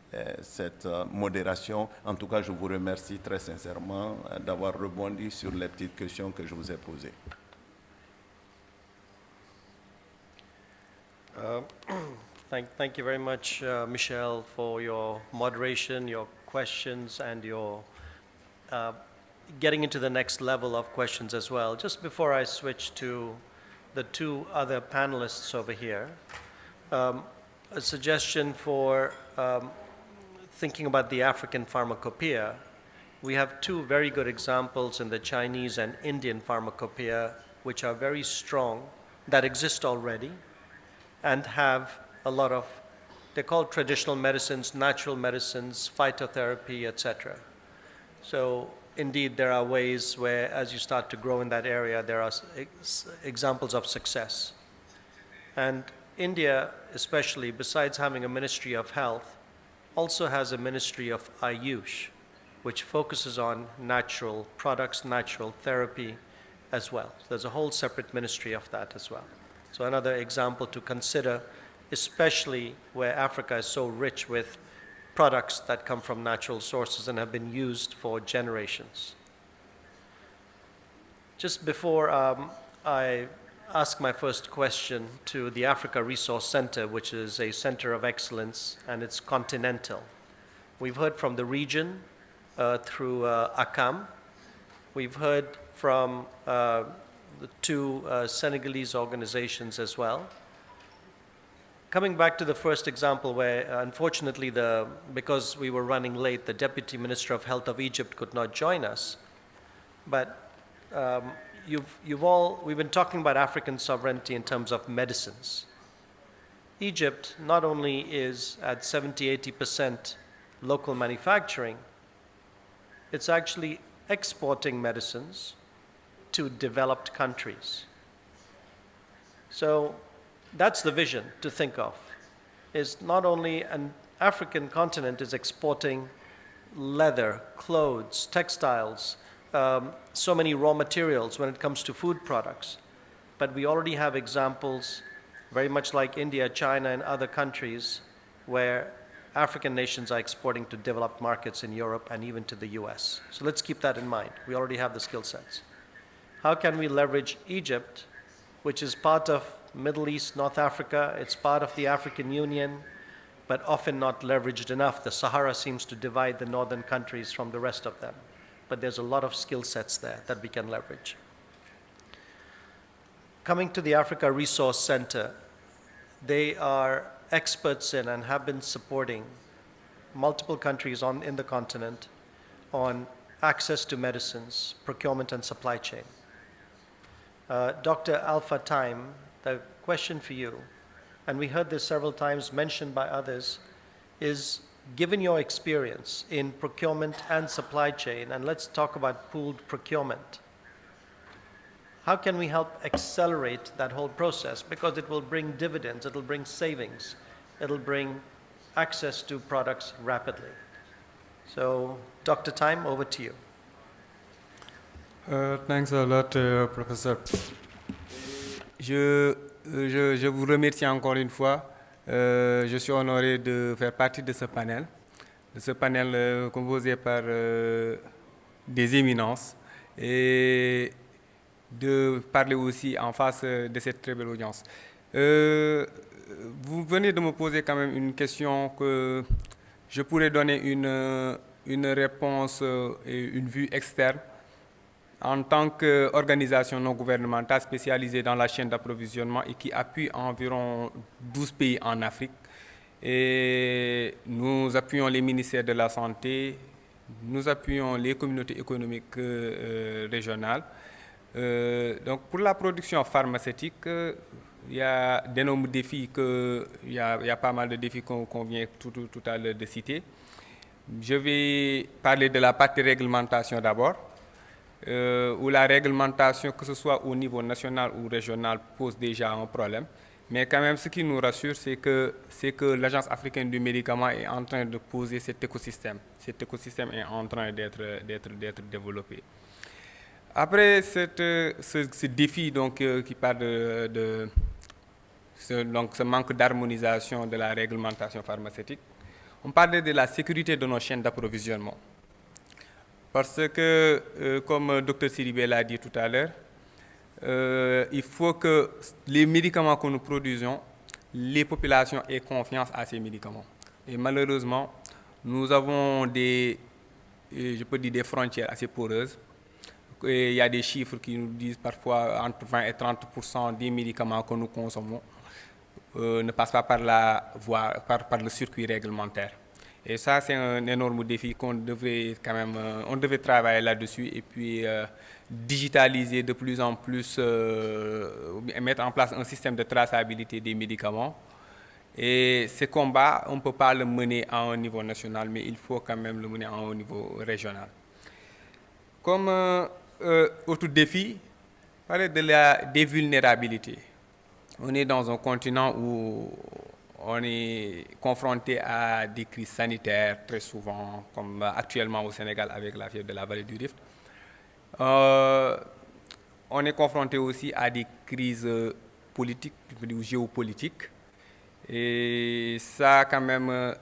Speaker 2: cette modération. En tout cas, je vous remercie très sincèrement d'avoir rebondi sur les petites questions que je vous ai posées.
Speaker 1: Thank you very much, Michel, for your moderation, your questions, and your getting into the next level of questions as well. Just before I switch to the two other panelists over here, a suggestion for thinking about the African pharmacopoeia. We have two very good examples in the Chinese and Indian pharmacopoeia, which are very strong, that exist already, and have a lot of, they're called traditional medicines, natural medicines, phytotherapy, etc. So indeed, there are ways where, as you start to grow in that area, there are examples of success. And India, especially, besides having a Ministry of Health, also has a Ministry of Ayush, which focuses on natural products, natural therapy as well. So there's a whole separate ministry of that as well. So another example to consider, especially where Africa is so rich with products that come from natural sources and have been used for generations. Just before I ask my first question to the Africa Resource Center, which is a center of excellence, and it's continental. We've heard from the region through ACAM. We've heard from the two Senegalese organizations as well. Coming back to the first example where unfortunately because we were running late, the Deputy Minister of Health of Egypt could not join us. But we've been talking about African sovereignty in terms of medicines. Egypt not only is at 70–80% local manufacturing, it's actually exporting medicines to developed countries. So that's the vision to think of, is not only an African continent is exporting leather, clothes, textiles, so many raw materials when it comes to food products, but we already have examples, very much like India, China, and other countries, where African nations are exporting to developed markets in Europe and even to the US. So let's keep that in mind. We already have the skill sets. How can we leverage Egypt, which is part of Middle East, North Africa, it's part of the African Union, but often not leveraged enough. The Sahara seems to divide the northern countries from the rest of them. But there's a lot of skill sets there that we can leverage. Coming to the Africa Resource Center, they are experts in and have been supporting multiple countries in the continent on access to medicines, procurement and supply chain. Dr. Alpha Time, the question for you, and we heard this several times mentioned by others, is given your experience in procurement and supply chain, and let's talk about pooled procurement, how can we help accelerate that whole process? Because it will bring dividends, it'll bring savings, it'll bring access to products rapidly. So, Dr. Time, over to you.
Speaker 6: Thanks a lot, Professor. Je vous remercie encore une fois. Je suis honoré de faire partie de ce panel composé par des éminences et de parler aussi en face de cette très belle audience. Vous venez de me poser quand même une question que je pourrais donner une réponse et une vue externe. En tant qu'organisation non gouvernementale spécialisée dans la chaîne d'approvisionnement et qui appuie environ 12 pays en Afrique. Et nous appuyons les ministères de la Santé, nous appuyons les communautés économiques régionales. Donc pour la production pharmaceutique, il y a d'énormes défis, il y a pas mal de défis qu'on vient tout à l'heure de citer. Je vais parler de la partie réglementation d'abord, où la réglementation, que ce soit au niveau national ou régional, pose déjà un problème. Mais quand même, ce qui nous rassure, c'est que l'Agence africaine du médicament est en train de poser cet écosystème. Cet écosystème est en train d'être développé. Après ce défi donc, qui parle ce manque d'harmonisation de la réglementation pharmaceutique, on parlait de la sécurité de nos chaînes d'approvisionnement. Parce que, comme Dr Sidibé l'a dit tout à l'heure, il faut que les médicaments que nous produisons, les populations aient confiance à ces médicaments. Et malheureusement, nous avons des frontières assez poreuses. Et il y a des chiffres qui nous disent parfois entre 20 et 30% des médicaments que nous consommons ne passent pas par la voie, par le circuit réglementaire. Et ça, c'est un énorme défi qu'on devrait quand même, on devait travailler là-dessus et puis digitaliser de plus en plus, mettre en place un système de traçabilité des médicaments. Et ce combat, on ne peut pas le mener à un niveau national, mais il faut quand même le mener à un niveau régional. Comme autre défi, parler des vulnérabilités. On est dans un continent où on est confronté à des crises sanitaires très souvent, comme actuellement au Sénégal avec la fièvre de la vallée du Rift. On est confronté aussi à des crises politiques, ou géopolitiques. Et ça, quand même,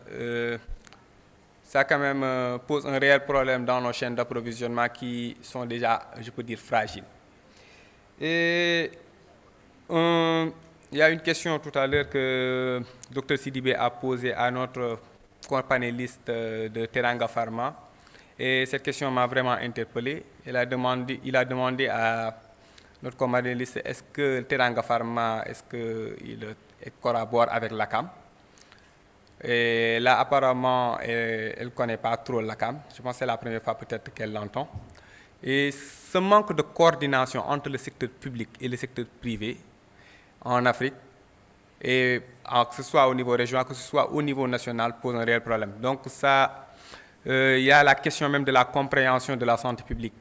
Speaker 6: pose un réel problème dans nos chaînes d'approvisionnement qui sont déjà, je peux dire, fragiles. Et il y a une question tout à l'heure que Dr Sidibé a posée à notre panéliste de Teranga Pharma. Et cette question m'a vraiment interpellé. Il a demandé à notre panéliste est-ce que Teranga Pharma, il collabore avec l'ACAM. Et là, apparemment, elle ne connaît pas trop l'ACAM. Je pense que c'est la première fois peut-être qu'elle l'entend. Et ce manque de coordination entre le secteur public et le secteur privé en Afrique, et que ce soit au niveau régional, que ce soit au niveau national, pose un réel problème. Donc ça, il y a la question même de la compréhension de la santé publique.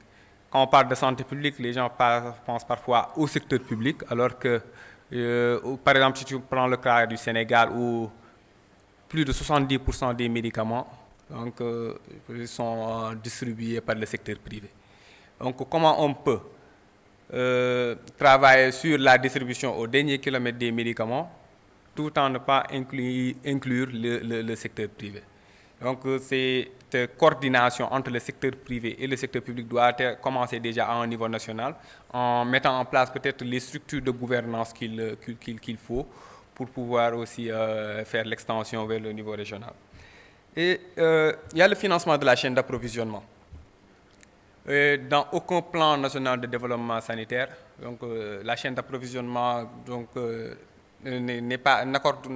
Speaker 6: Quand on parle de santé publique, les gens pensent parfois au secteur public, alors que, par exemple, si tu prends le cas du Sénégal, où plus de 70% des médicaments donc, sont distribués par le secteur privé. Donc comment on peut travailler sur la distribution au dernier kilomètre des médicaments tout en ne pas inclure le secteur privé. Donc cette coordination entre le secteur privé et le secteur public doit commencer déjà à un niveau national en mettant en place peut-être les structures de gouvernance qu'il faut pour pouvoir aussi faire l'extension vers le niveau régional. Et il y a le financement de la chaîne d'approvisionnement. Dans aucun plan national de développement sanitaire, donc la chaîne d'approvisionnement n'accorde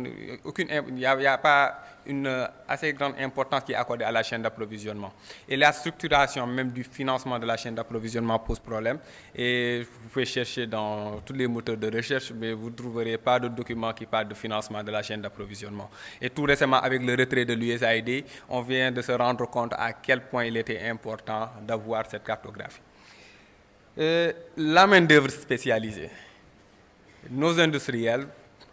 Speaker 6: aucune, il n'y a pas une assez grande importance qui est accordée à la chaîne d'approvisionnement. Et la structuration même du financement de la chaîne d'approvisionnement pose problème. Et vous pouvez chercher dans tous les moteurs de recherche, mais vous ne trouverez pas de documents qui parlent de financement de la chaîne d'approvisionnement. Et tout récemment, avec le retrait de l'USAID, on vient de se rendre compte à quel point il était important d'avoir cette cartographie. La main-d'œuvre spécialisée. Nos industriels,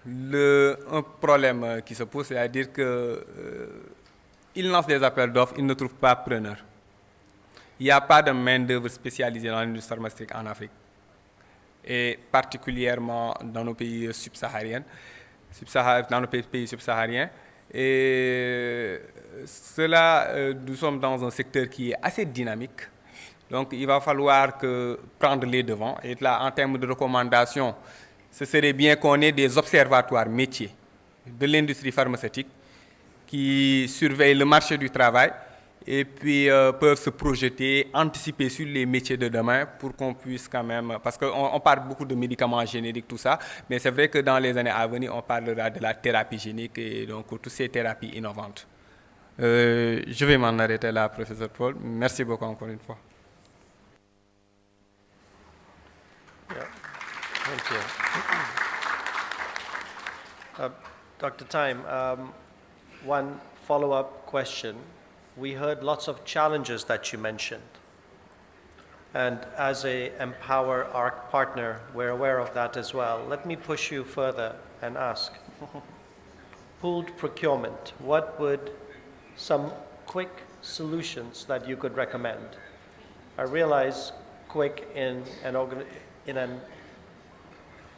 Speaker 6: un problème qui se pose, c'est-à-dire qu'ils lancent des appels d'offres, ils ne trouvent pas preneur. Il n'y a pas de main-d'œuvre spécialisée dans l'industrie pharmaceutique en Afrique, et particulièrement dans nos pays subsahariens. Et nous sommes dans un secteur qui est assez dynamique. Donc il va falloir prendre les devants. Et là, en termes de recommandations, ce serait bien qu'on ait des observatoires métiers de l'industrie pharmaceutique qui surveillent le marché du travail et puis peuvent se projeter, anticiper sur les métiers de demain pour qu'on puisse quand même... Parce qu'on parle beaucoup de médicaments génériques, tout ça, mais c'est vrai que dans les années à venir, on parlera de la thérapie génique et donc toutes ces thérapies innovantes. Je vais m'en arrêter là, professeur Paul. Merci beaucoup encore une fois.
Speaker 1: Thank you. Dr. Time, one follow-up question. We heard lots of challenges that you mentioned. And as a Empower ARC partner, we're aware of that as well. Let me push you further and ask, pooled procurement, what would some quick solutions that you could recommend? I realize quick in an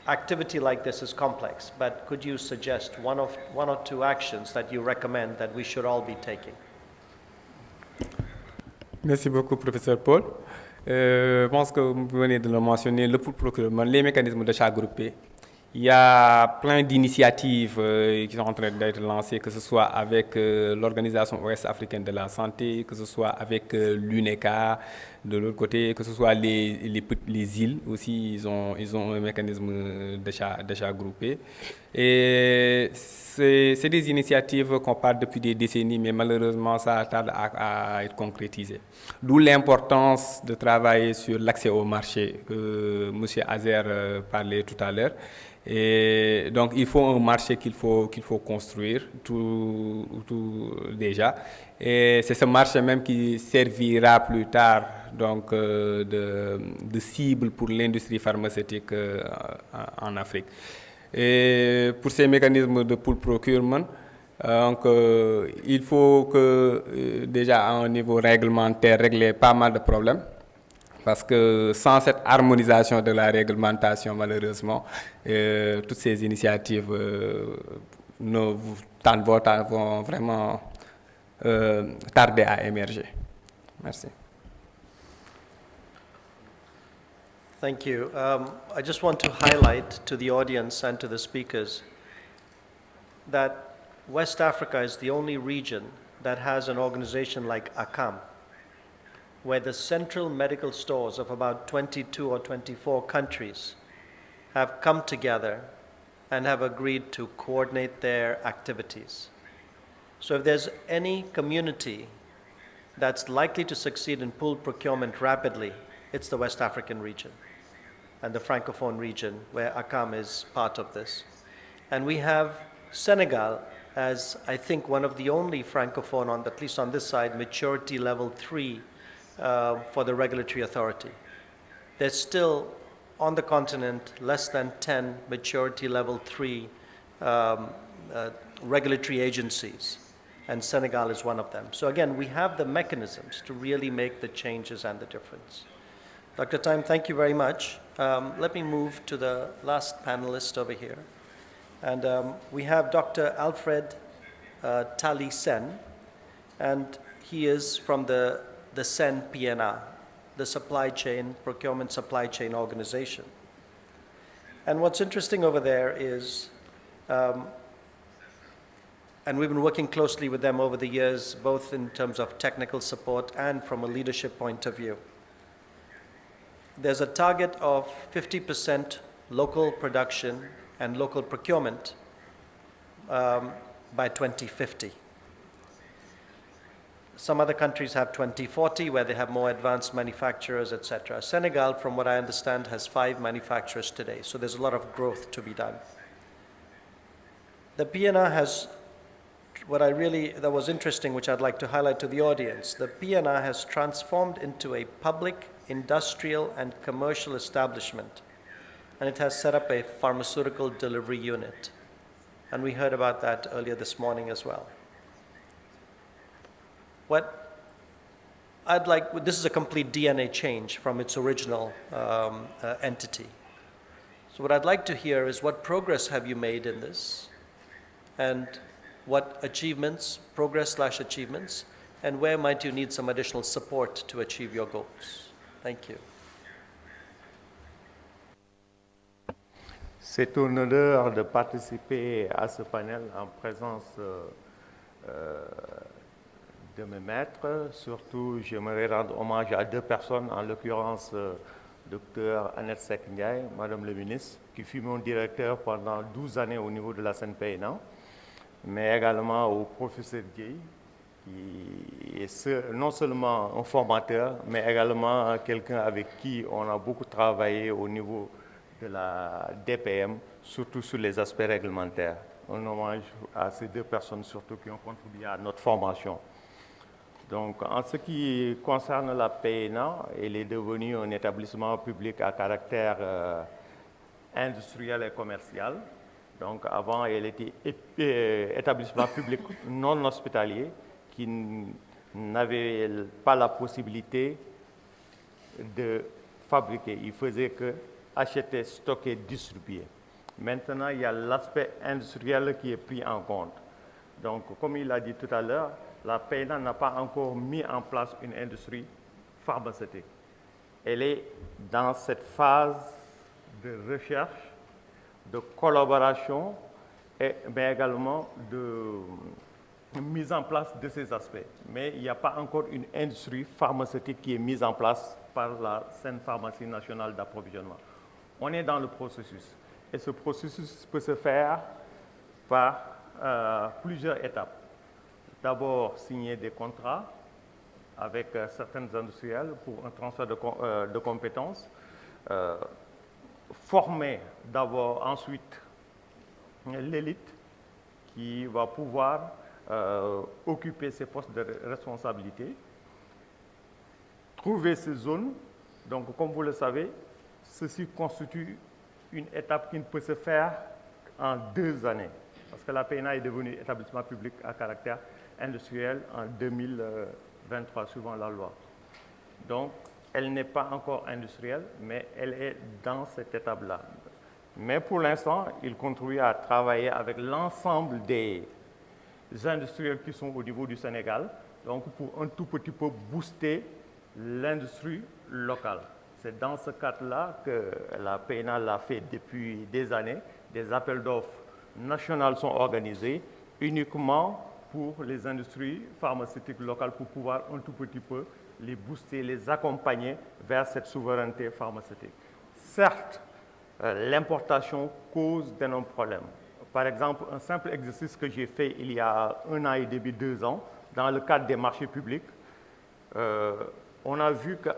Speaker 1: activity like this is complex, but could you suggest one or two actions that you recommend that we should all be taking?
Speaker 6: Merci beaucoup, professeur Paul. Je pense que vous venez de le mentionner, le pool procurement, les mécanismes d'achat groupé. Il y a plein d'initiatives qui sont en train d'être lancées, que ce soit avec l'Organisation ouest-africaine de la santé, que ce soit avec l'UNECA de l'autre côté, que ce soit les îles aussi, ils ont un mécanisme d'achat groupé. Et c'est des initiatives qu'on parle depuis des décennies, mais malheureusement, ça tarde à être concrétisé. D'où l'importance de travailler sur l'accès au marché que M. Azer parlait tout à l'heure. Et donc, il faut un marché qu'il faut construire tout déjà. Et c'est ce marché même qui servira plus tard donc, de cible pour l'industrie pharmaceutique en Afrique. Et pour ces mécanismes de pool procurement, donc, il faut que déjà à un niveau réglementaire régler pas mal de problèmes. Parce que sans cette harmonisation de la réglementation, malheureusement, toutes ces initiatives vont vraiment tarder à émerger. Merci.
Speaker 1: Thank you. I just want to highlight to the audience and to the speakers that West Africa is the only region that has an organization like ACAM, where the central medical stores of about 22 or 24 countries have come together and have agreed to coordinate their activities. So if there's any community that's likely to succeed in pooled procurement rapidly, it's the West African region and the Francophone region, where ACAM is part of this. And we have Senegal as, I think, one of the only Francophone, at least on this side, maturity level 3 for the regulatory authority. There's still, on the continent, less than 10 maturity level 3 regulatory agencies, and Senegal is one of them. So again, we have the mechanisms to really make the changes and the difference. Dr. Time, thank you very much. Let me move to the last panelist over here. And we have Dr. Alfred Tali Sen, and he is from the SEN PNR, the Procurement Supply Chain Organization. And what's interesting over there is, and we've been working closely with them over the years, both in terms of technical support and from a leadership point of view. There's a target of 50% local production and local procurement by 2050. Some other countries have 2040, where they have more advanced manufacturers, etc. Senegal, from what I understand, has 5 manufacturers today, so there's a lot of growth to be done. The PNR has, that was interesting, which I'd like to highlight to the audience. The PNR has transformed into a public, industrial, and commercial establishment, and it has set up a pharmaceutical delivery unit. And we heard about that earlier this morning as well. This is a complete DNA change from its original entity. So what I'd like to hear is, what progress have you made in this? And what achievements, progress/achievements, and where might you need some additional support to achieve your goals? Thank you.
Speaker 7: C'est un honneur de participer à ce panel en présence de mes maîtres. Surtout, j'aimerais rendre hommage à 2 personnes, en l'occurrence Dr Annette Seck Ndiaye, Madame le ministre, qui fut mon directeur pendant 12 années au niveau de la SEN PNA, mais également au professeur Gueye, qui est non seulement un formateur, mais également quelqu'un avec qui on a beaucoup travaillé au niveau de la DPM, surtout sur les aspects réglementaires. Un hommage à ces deux personnes surtout qui ont contribué à notre formation. Donc, en ce qui concerne la PNA, elle est devenue un établissement public à caractère industriel et commercial. Donc, avant, elle était établissement public non hospitalier qui n'avait pas la possibilité de fabriquer. Il faisait que acheter, stocker, distribuer. Maintenant, il y a l'aspect industriel qui est pris en compte. Donc, comme il a dit tout à l'heure, la PNA n'a pas encore mis en place une industrie pharmaceutique. Elle est dans cette phase de recherche, de collaboration, mais également de mise en place de ces aspects. Mais il n'y a pas encore une industrie pharmaceutique qui est mise en place par la Seine-Pharmacie nationale d'approvisionnement. On est dans le processus. Et ce processus peut se faire par plusieurs étapes. D'abord, signer des contrats avec certains industriels pour un transfert de compétences. Former d'abord ensuite l'élite qui va pouvoir occuper ces postes de responsabilité. Trouver ces zones. Donc, comme vous le savez, ceci constitue une étape qui ne peut se faire en 2 années. Parce que la PNA est devenue établissement public à caractère industriel en 2023, suivant la loi. Donc, elle n'est pas encore industrielle, mais elle est dans cette étape-là. Mais pour l'instant, il contribue à travailler avec l'ensemble des industriels qui sont au niveau du Sénégal, donc pour un tout petit peu booster l'industrie locale. C'est dans ce cadre-là que la PNA l'a fait depuis des années. Des appels d'offres nationaux sont organisés uniquement pour les industries pharmaceutiques locales pour pouvoir un tout petit peu les booster, les accompagner vers cette souveraineté pharmaceutique. Certes, l'importation cause d'énormes problèmes. Par exemple, un simple exercice que j'ai fait il y a 1 an et demi, 2 ans, dans le cadre des marchés publics, on a vu que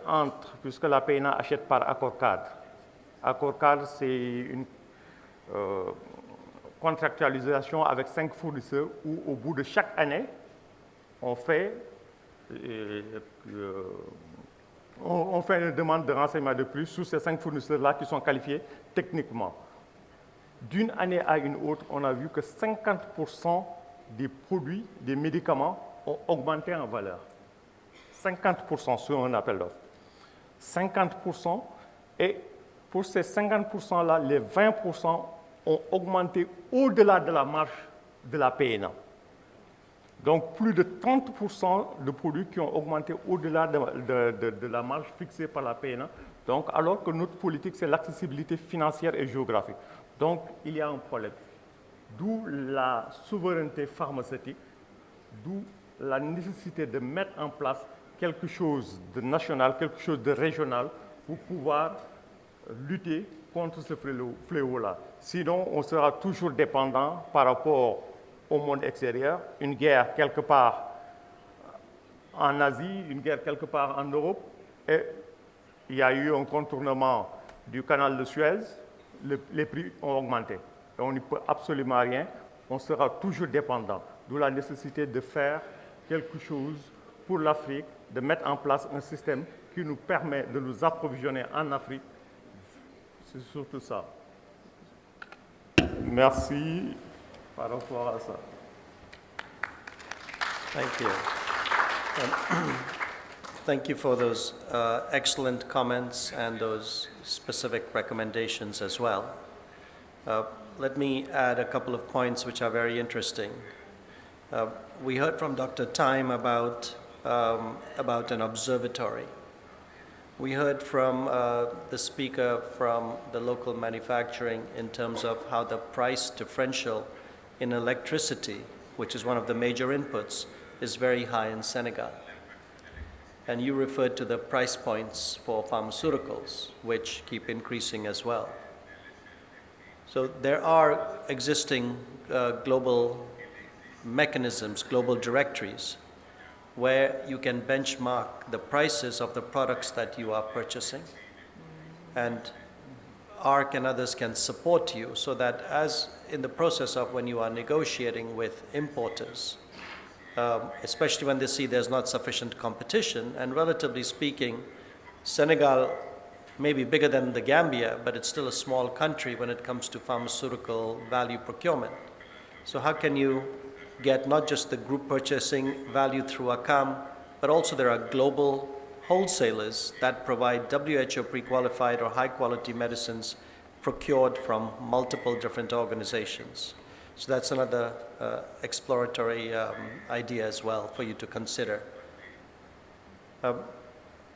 Speaker 7: puisque la PNA achète par accord cadre, c'est une contractualisation avec 5 fournisseurs où au bout de chaque année, on fait une demande de renseignement de plus sur ces 5 fournisseurs-là qui sont qualifiés techniquement. D'une année à une autre, on a vu que 50% des produits, des médicaments ont augmenté en valeur. 50% sur un appel d'offres. 50%, et pour ces 50%-là, les 20% ont augmenté au-delà de la marge de la PNA. Donc, plus de 30% de produits qui ont augmenté au-delà de la marge fixée par la PNA. Donc, alors que notre politique, c'est l'accessibilité financière et géographique. Donc, il y a un problème. D'où la souveraineté pharmaceutique, d'où la nécessité de mettre en place quelque chose de national, quelque chose de régional pour pouvoir lutter contre ce fléau-là. Sinon, on sera toujours dépendant par rapport au monde extérieur, une guerre quelque part en Asie, une guerre quelque part en Europe, et il y a eu un contournement du canal de Suez, les prix ont augmenté. Et on n'y peut absolument rien, on sera toujours dépendant. D'où la nécessité de faire quelque chose pour l'Afrique, de mettre en place un système qui nous permet de nous approvisionner en Afrique. C'est surtout ça. Merci par rapport à ça.
Speaker 1: Thank you. Thank you for those excellent comments and those specific recommendations as well. Let me add a couple of points which are very interesting. We heard from Dr. Time about an observatory. We heard from the speaker from the local manufacturing in terms of how the price differential in electricity, which is one of the major inputs, is very high in Senegal. And you referred to the price points for pharmaceuticals, which keep increasing as well. So there are existing global mechanisms, global directories, where you can benchmark the prices of the products that you are purchasing, and ARC and others can support you so that as in the process of when you are negotiating with importers, especially when they see there's not sufficient competition, and relatively speaking, Senegal may be bigger than the Gambia, but it's still a small country when it comes to pharmaceutical value procurement. So how can you get not just the group purchasing value through ACAM, but also there are global wholesalers that provide WHO pre-qualified or high-quality medicines procured from multiple different organizations. So that's another exploratory idea as well for you to consider.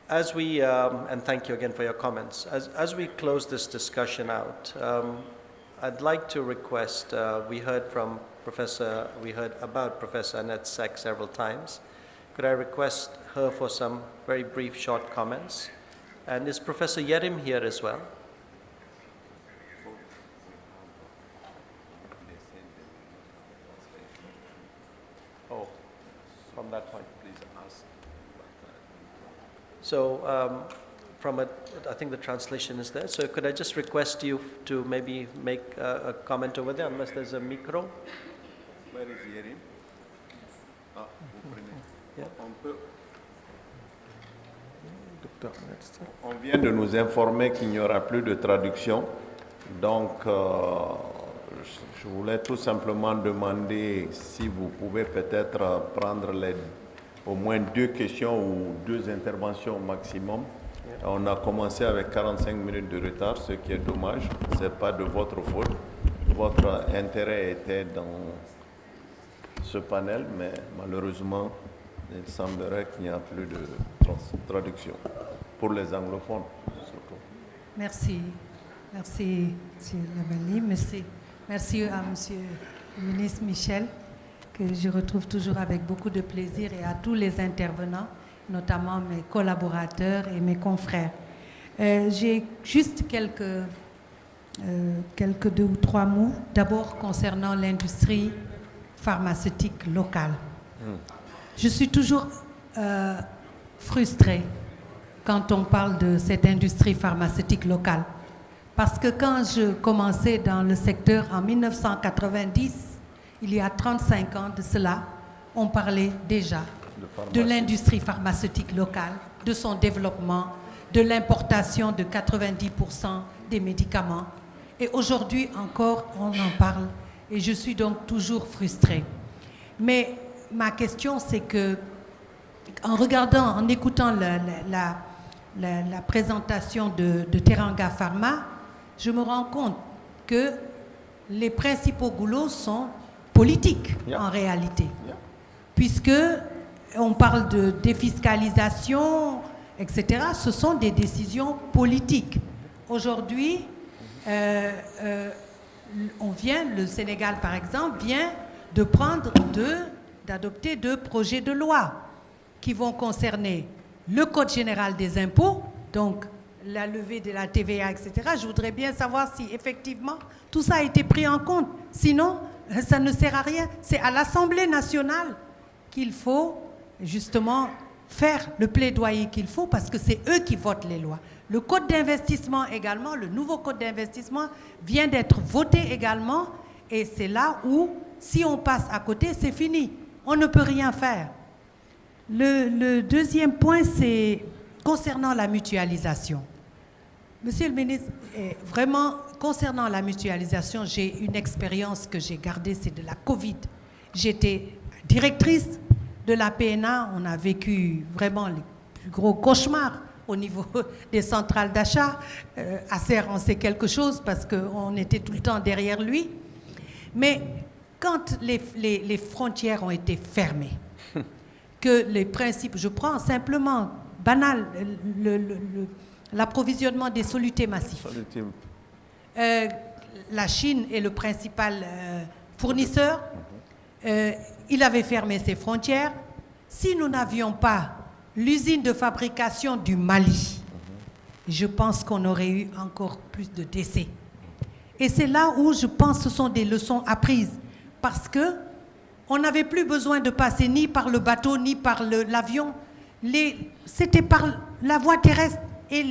Speaker 1: As we, and thank you again for your comments, as we close this discussion out, I'd like to request, we heard about Professor Annette Seck several times. Could I request her for some very brief, short comments? And is Professor Yerim here as well? Oh, from that point, please ask. So, I think the translation is there. So could I just request you to maybe make a comment over there, unless there's a micro?
Speaker 2: Where is Yerim? Ah, vous prenez.
Speaker 1: Yeah.
Speaker 2: On vient de nous informer qu'il n'y aura plus de traduction. Donc, je voulais tout simplement demander si vous pouvez peut-être prendre au moins 2 questions ou 2 interventions au maximum. On a commencé avec 45 minutes de retard, ce qui est dommage. Ce n'est pas de votre faute. Votre intérêt était dans ce panel, mais malheureusement, il semblerait qu'il n'y a plus de traduction pour les anglophones surtout.
Speaker 8: Merci. Merci, M. Lavallée. Merci à M. le ministre Michel, que je retrouve toujours avec beaucoup de plaisir, et à tous les intervenants, notamment mes collaborateurs et mes confrères. J'ai juste quelques 2 ou 3 mots. D'abord, concernant l'industrie pharmaceutique locale. Je suis toujours frustrée quand on parle de cette industrie pharmaceutique locale. Parce que quand je commençais dans le secteur en 1990, il y a 35 ans de cela, on parlait déjà de l'industrie pharmaceutique locale, de son développement, de l'importation de 90% des médicaments. Et aujourd'hui encore, on en parle. Et je suis donc toujours frustrée. Mais ma question, c'est que, en écoutant la présentation de Teranga Pharma, je me rends compte que les principaux goulots sont politiques en réalité. Puisque on parle de défiscalisation, etc. Ce sont des décisions politiques. Aujourd'hui, le Sénégal par exemple vient d'adopter 2 projets de loi qui vont concerner le Code général des impôts, donc la levée de la TVA, etc. Je voudrais bien savoir si effectivement tout ça a été pris en compte. Sinon, ça ne sert à rien. C'est à l'Assemblée nationale qu'il faut justement faire le plaidoyer qu'il faut, parce que c'est eux qui votent les lois. Le code d'investissement également, le nouveau code d'investissement vient d'être voté également, et c'est là où, si on passe à côté, c'est fini. On ne peut rien faire. Le deuxième point, c'est concernant la mutualisation. Monsieur le ministre, vraiment, concernant la mutualisation, j'ai une expérience que j'ai gardée, c'est de la Covid. J'étais directrice de la PNA, on a vécu vraiment les plus gros cauchemars au niveau des centrales d'achat. Acer en sait quelque chose parce qu'on était tout le temps derrière lui. Mais quand les frontières ont été fermées, que les principes, je prends simplement banal, l'approvisionnement des solutés massifs. La Chine est le principal fournisseur. Il avait fermé ses frontières. Si nous n'avions pas l'usine de fabrication du Mali, je pense qu'on aurait eu encore plus de décès. Et c'est là où je pense que ce sont des leçons apprises. Parce que On n'avait plus besoin de passer ni par le bateau, ni par l'avion. C'était par la voie terrestre et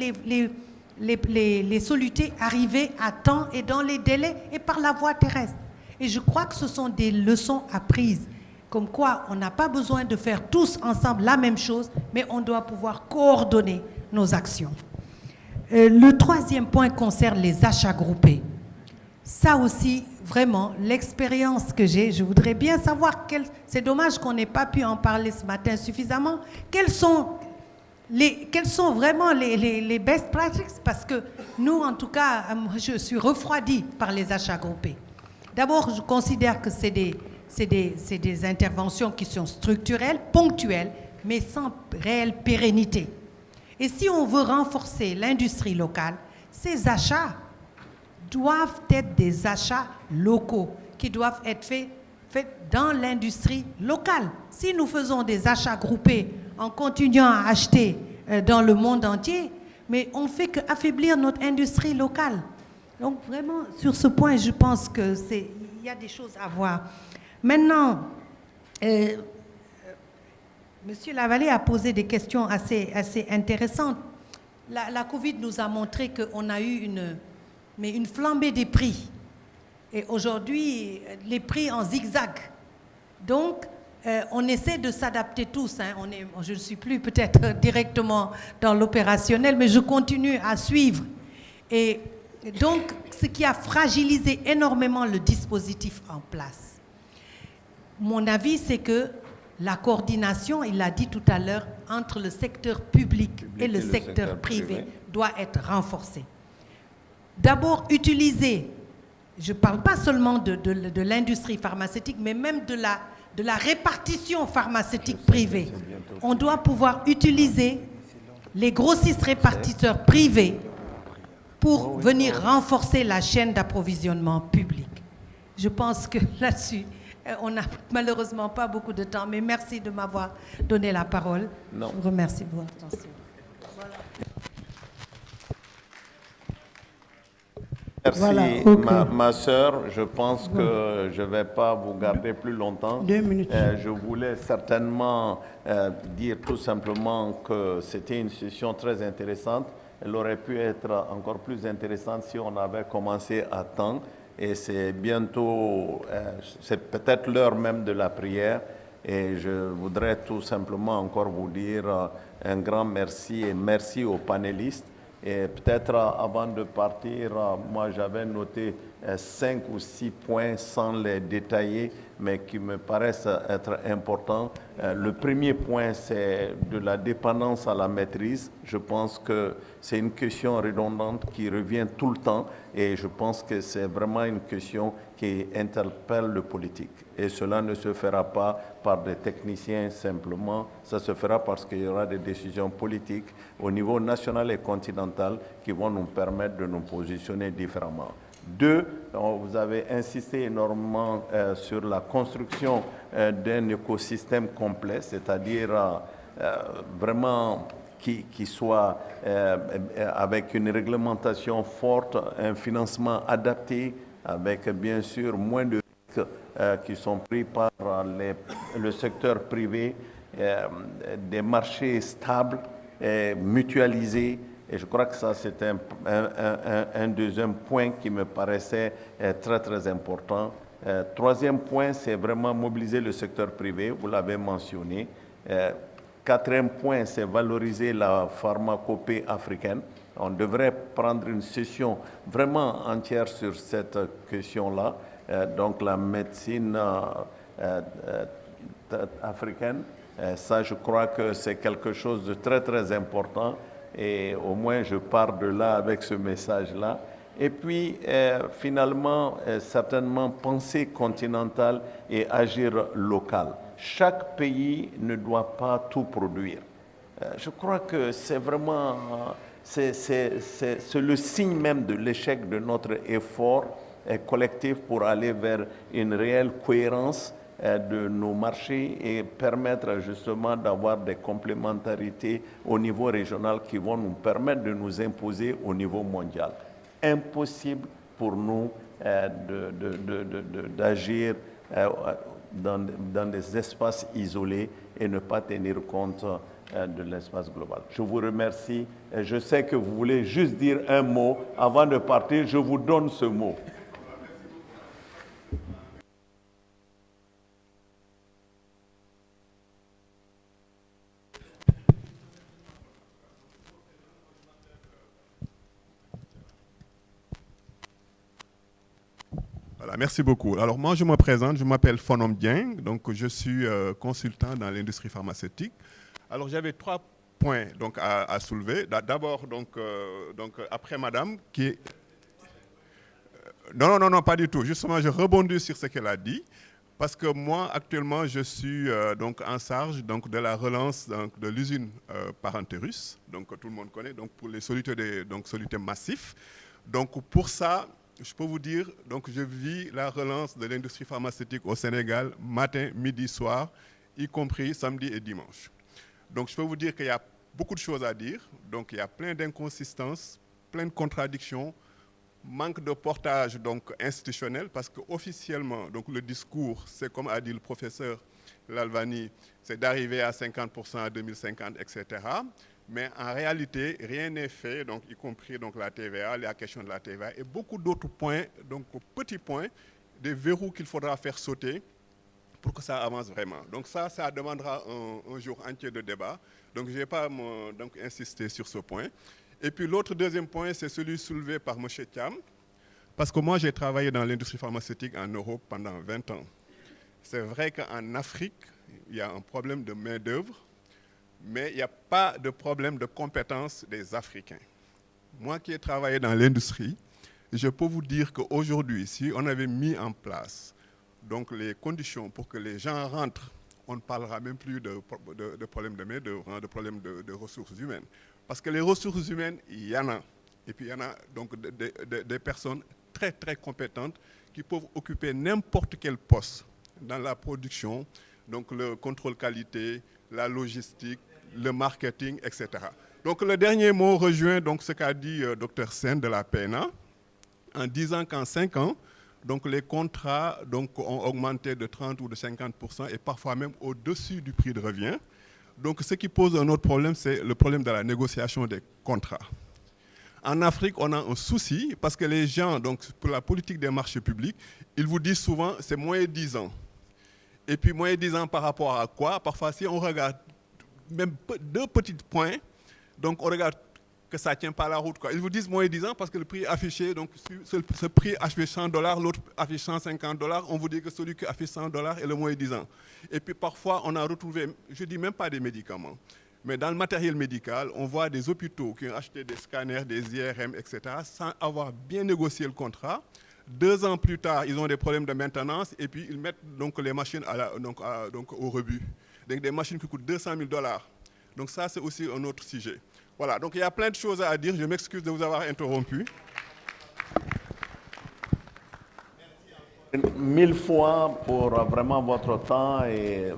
Speaker 8: les solutés arrivaient à temps et dans les délais et par la voie terrestre. Et je crois que ce sont des leçons apprises, comme quoi on n'a pas besoin de faire tous ensemble la même chose, mais on doit pouvoir coordonner nos actions. Le troisième point concerne les achats groupés. Ça aussi, vraiment, l'expérience que j'ai, je voudrais bien savoir, c'est dommage qu'on n'ait pas pu en parler ce matin suffisamment, quelles sont vraiment les best practices, parce que nous, en tout cas, je suis refroidie par les achats groupés. D'abord, je considère que c'est des interventions qui sont structurelles, ponctuelles, mais sans réelle pérennité. Et si on veut renforcer l'industrie locale, ces achats doivent être des achats locaux, qui doivent être faits dans l'industrie locale. Si nous faisons des achats groupés en continuant à acheter dans le monde entier, mais on ne fait qu'affaiblir notre industrie locale. Donc vraiment, sur ce point, je pense qu'il y a des choses à voir. Maintenant, Monsieur Lavallée a posé des questions assez intéressantes. La Covid nous a montré qu'on a eu une flambée des prix. Et aujourd'hui, les prix en zigzag. Donc, on essaie de s'adapter tous. Je ne suis plus peut-être directement dans l'opérationnel, mais je continue à suivre. Et donc, ce qui a fragilisé énormément le dispositif en place. Mon avis, c'est que la coordination, il l'a dit tout à l'heure, entre le secteur public et le secteur privé doit être renforcée. D'abord, utiliser, je ne parle pas seulement de l'industrie pharmaceutique, mais même de la répartition pharmaceutique privée. On doit pouvoir utiliser les grossistes répartiteurs privés pour venir renforcer la chaîne d'approvisionnement public. Je pense que là-dessus, on n'a malheureusement pas beaucoup de temps, mais merci de m'avoir donné la parole. Je vous remercie pour votre attention.
Speaker 2: Merci,
Speaker 9: Voilà, okay.
Speaker 2: ma sœur. Je pense que je ne vais pas vous garder plus longtemps.
Speaker 9: 2 minutes.
Speaker 2: Je voulais certainement dire tout simplement que c'était une session très intéressante. Elle aurait pu être encore plus intéressante si on avait commencé à temps. Et c'est bientôt, c'est peut-être l'heure même de la prière. Et je voudrais tout simplement encore vous dire un grand merci et merci aux panélistes. Et peut-être avant de partir, moi j'avais noté 5 ou 6 points sans les détailler, mais qui me paraissent être importants. Le premier point, c'est de la dépendance à la maîtrise. Je pense que c'est une question redondante qui revient tout le temps et je pense que c'est vraiment une question qui interpelle le politique. Et cela ne se fera pas par des techniciens simplement, ça se fera parce qu'il y aura des décisions politiques au niveau national et continental qui vont nous permettre de nous positionner différemment. 2, vous avez insisté énormément sur la construction d'un écosystème complet, c'est-à-dire vraiment qui soit avec une réglementation forte, un financement adapté, avec bien sûr moins de risques qui sont pris par le secteur privé, des marchés stables, mutualisés. Et je crois que ça, c'est un deuxième point qui me paraissait très, très important. Troisième point, c'est vraiment mobiliser le secteur privé, vous l'avez mentionné. Quatrième point, c'est valoriser la pharmacopée africaine. On devrait prendre une session vraiment entière sur cette question-là. Donc la médecine africaine, ça, je crois que c'est quelque chose de très, très important. Et au moins, je pars de là avec ce message-là. Et puis, finalement, certainement, penser continentale et agir local. Chaque pays ne doit pas tout produire. Je crois que c'est vraiment, c'est le signe même de l'échec de notre effort collectif pour aller vers une réelle cohérence de nos marchés et permettre justement d'avoir des complémentarités au niveau régional qui vont nous permettre de nous imposer au niveau mondial. Impossible pour nous d'agir dans des espaces isolés et ne pas tenir compte de l'espace global. Je vous remercie. Et je sais que vous voulez juste dire un mot. Avant de partir, je vous donne ce mot.
Speaker 9: Voilà, merci beaucoup. Alors moi, je me présente, je m'appelle Phonom Dieng, donc je suis consultant dans l'industrie pharmaceutique. Alors j'avais 3 points donc, à soulever. D'abord, donc, après madame, qui est... Non, pas du tout. Justement, je rebondis sur ce qu'elle a dit, parce que moi, actuellement, je suis donc en charge donc, de la relance donc, de l'usine Parenterus, donc que tout le monde connaît, donc pour les solutés massifs. Donc pour ça, je peux vous dire, donc je vis la relance de l'industrie pharmaceutique au Sénégal, matin, midi, soir, y compris samedi et dimanche. Donc je peux vous dire qu'il y a beaucoup de choses à dire, donc il y a plein d'inconsistances, plein de contradictions, manque de portage donc, institutionnel, parce qu'officiellement, donc, le discours, c'est comme a dit le professeur Lalvani, c'est d'arriver à 50% à 2050, etc. Mais en réalité, rien n'est fait, donc, y compris donc, la TVA, la question de la TVA, et beaucoup d'autres points, donc petits points, des verrous qu'il faudra faire sauter pour que ça avance vraiment. Donc ça demandera un jour entier de débat. Donc je ne vais pas donc, insister sur ce point. Et puis l'autre deuxième point, c'est celui soulevé par M. Thiam, parce que moi j'ai travaillé dans l'industrie pharmaceutique en Europe pendant 20 ans. C'est vrai qu'en Afrique, il y a un problème de main-d'œuvre, mais il n'y a pas de problème de compétence des Africains. Moi qui ai travaillé dans l'industrie, je peux vous dire qu'aujourd'hui, si on avait mis en place donc, les conditions pour que les gens rentrent, on ne parlera même plus de problème de main-d'œuvre, de problème de ressources humaines. Parce que les ressources humaines, il y en a. Et puis il y en a donc des personnes très très compétentes qui peuvent occuper n'importe quel poste dans la production, donc le contrôle qualité, la logistique, le marketing, etc. Donc le dernier mot rejoint donc ce qu'a dit Dr Sen de la PNA, en disant qu'en 5 ans, donc les contrats donc, ont augmenté de 30 ou de 50% et parfois même au-dessus du prix de revient. Donc ce qui pose un autre problème, c'est le problème de la négociation des contrats. En Afrique, on a un souci parce que les gens, donc, pour la politique des marchés publics, ils vous disent souvent c'est moins 10 ans. Et puis moins 10 ans par rapport à quoi? Parfois, si on regarde même 2 petits points, donc on regarde que ça ne tient pas la route, quoi. Ils vous disent moins 10 ans parce que le prix affiché, donc ce prix affiche $100, l'autre affiche $150, on vous dit que celui qui affiche $100 est le moins 10 ans. Et puis parfois, on a retrouvé, je ne dis même pas des médicaments, mais dans le matériel médical, on voit des hôpitaux qui ont acheté des scanners, des IRM, etc., sans avoir bien négocié le contrat. 2 ans plus tard, ils ont des problèmes de maintenance et puis ils mettent donc les machines donc au rebut. Donc des machines qui coûtent $200 000. Donc ça, c'est aussi un autre sujet. Voilà, donc il y a plein de choses à dire. Je m'excuse de vous avoir interrompu.
Speaker 2: Merci 1000 fois pour vraiment votre temps et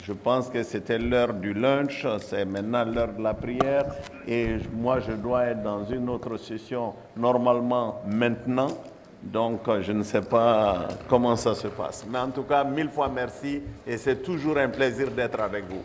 Speaker 2: je pense que c'était l'heure du lunch, c'est maintenant l'heure de la prière et moi je dois être dans une autre session normalement maintenant, donc je ne sais pas comment ça se passe. Mais en tout cas, 1000 fois merci et c'est toujours un plaisir d'être avec vous.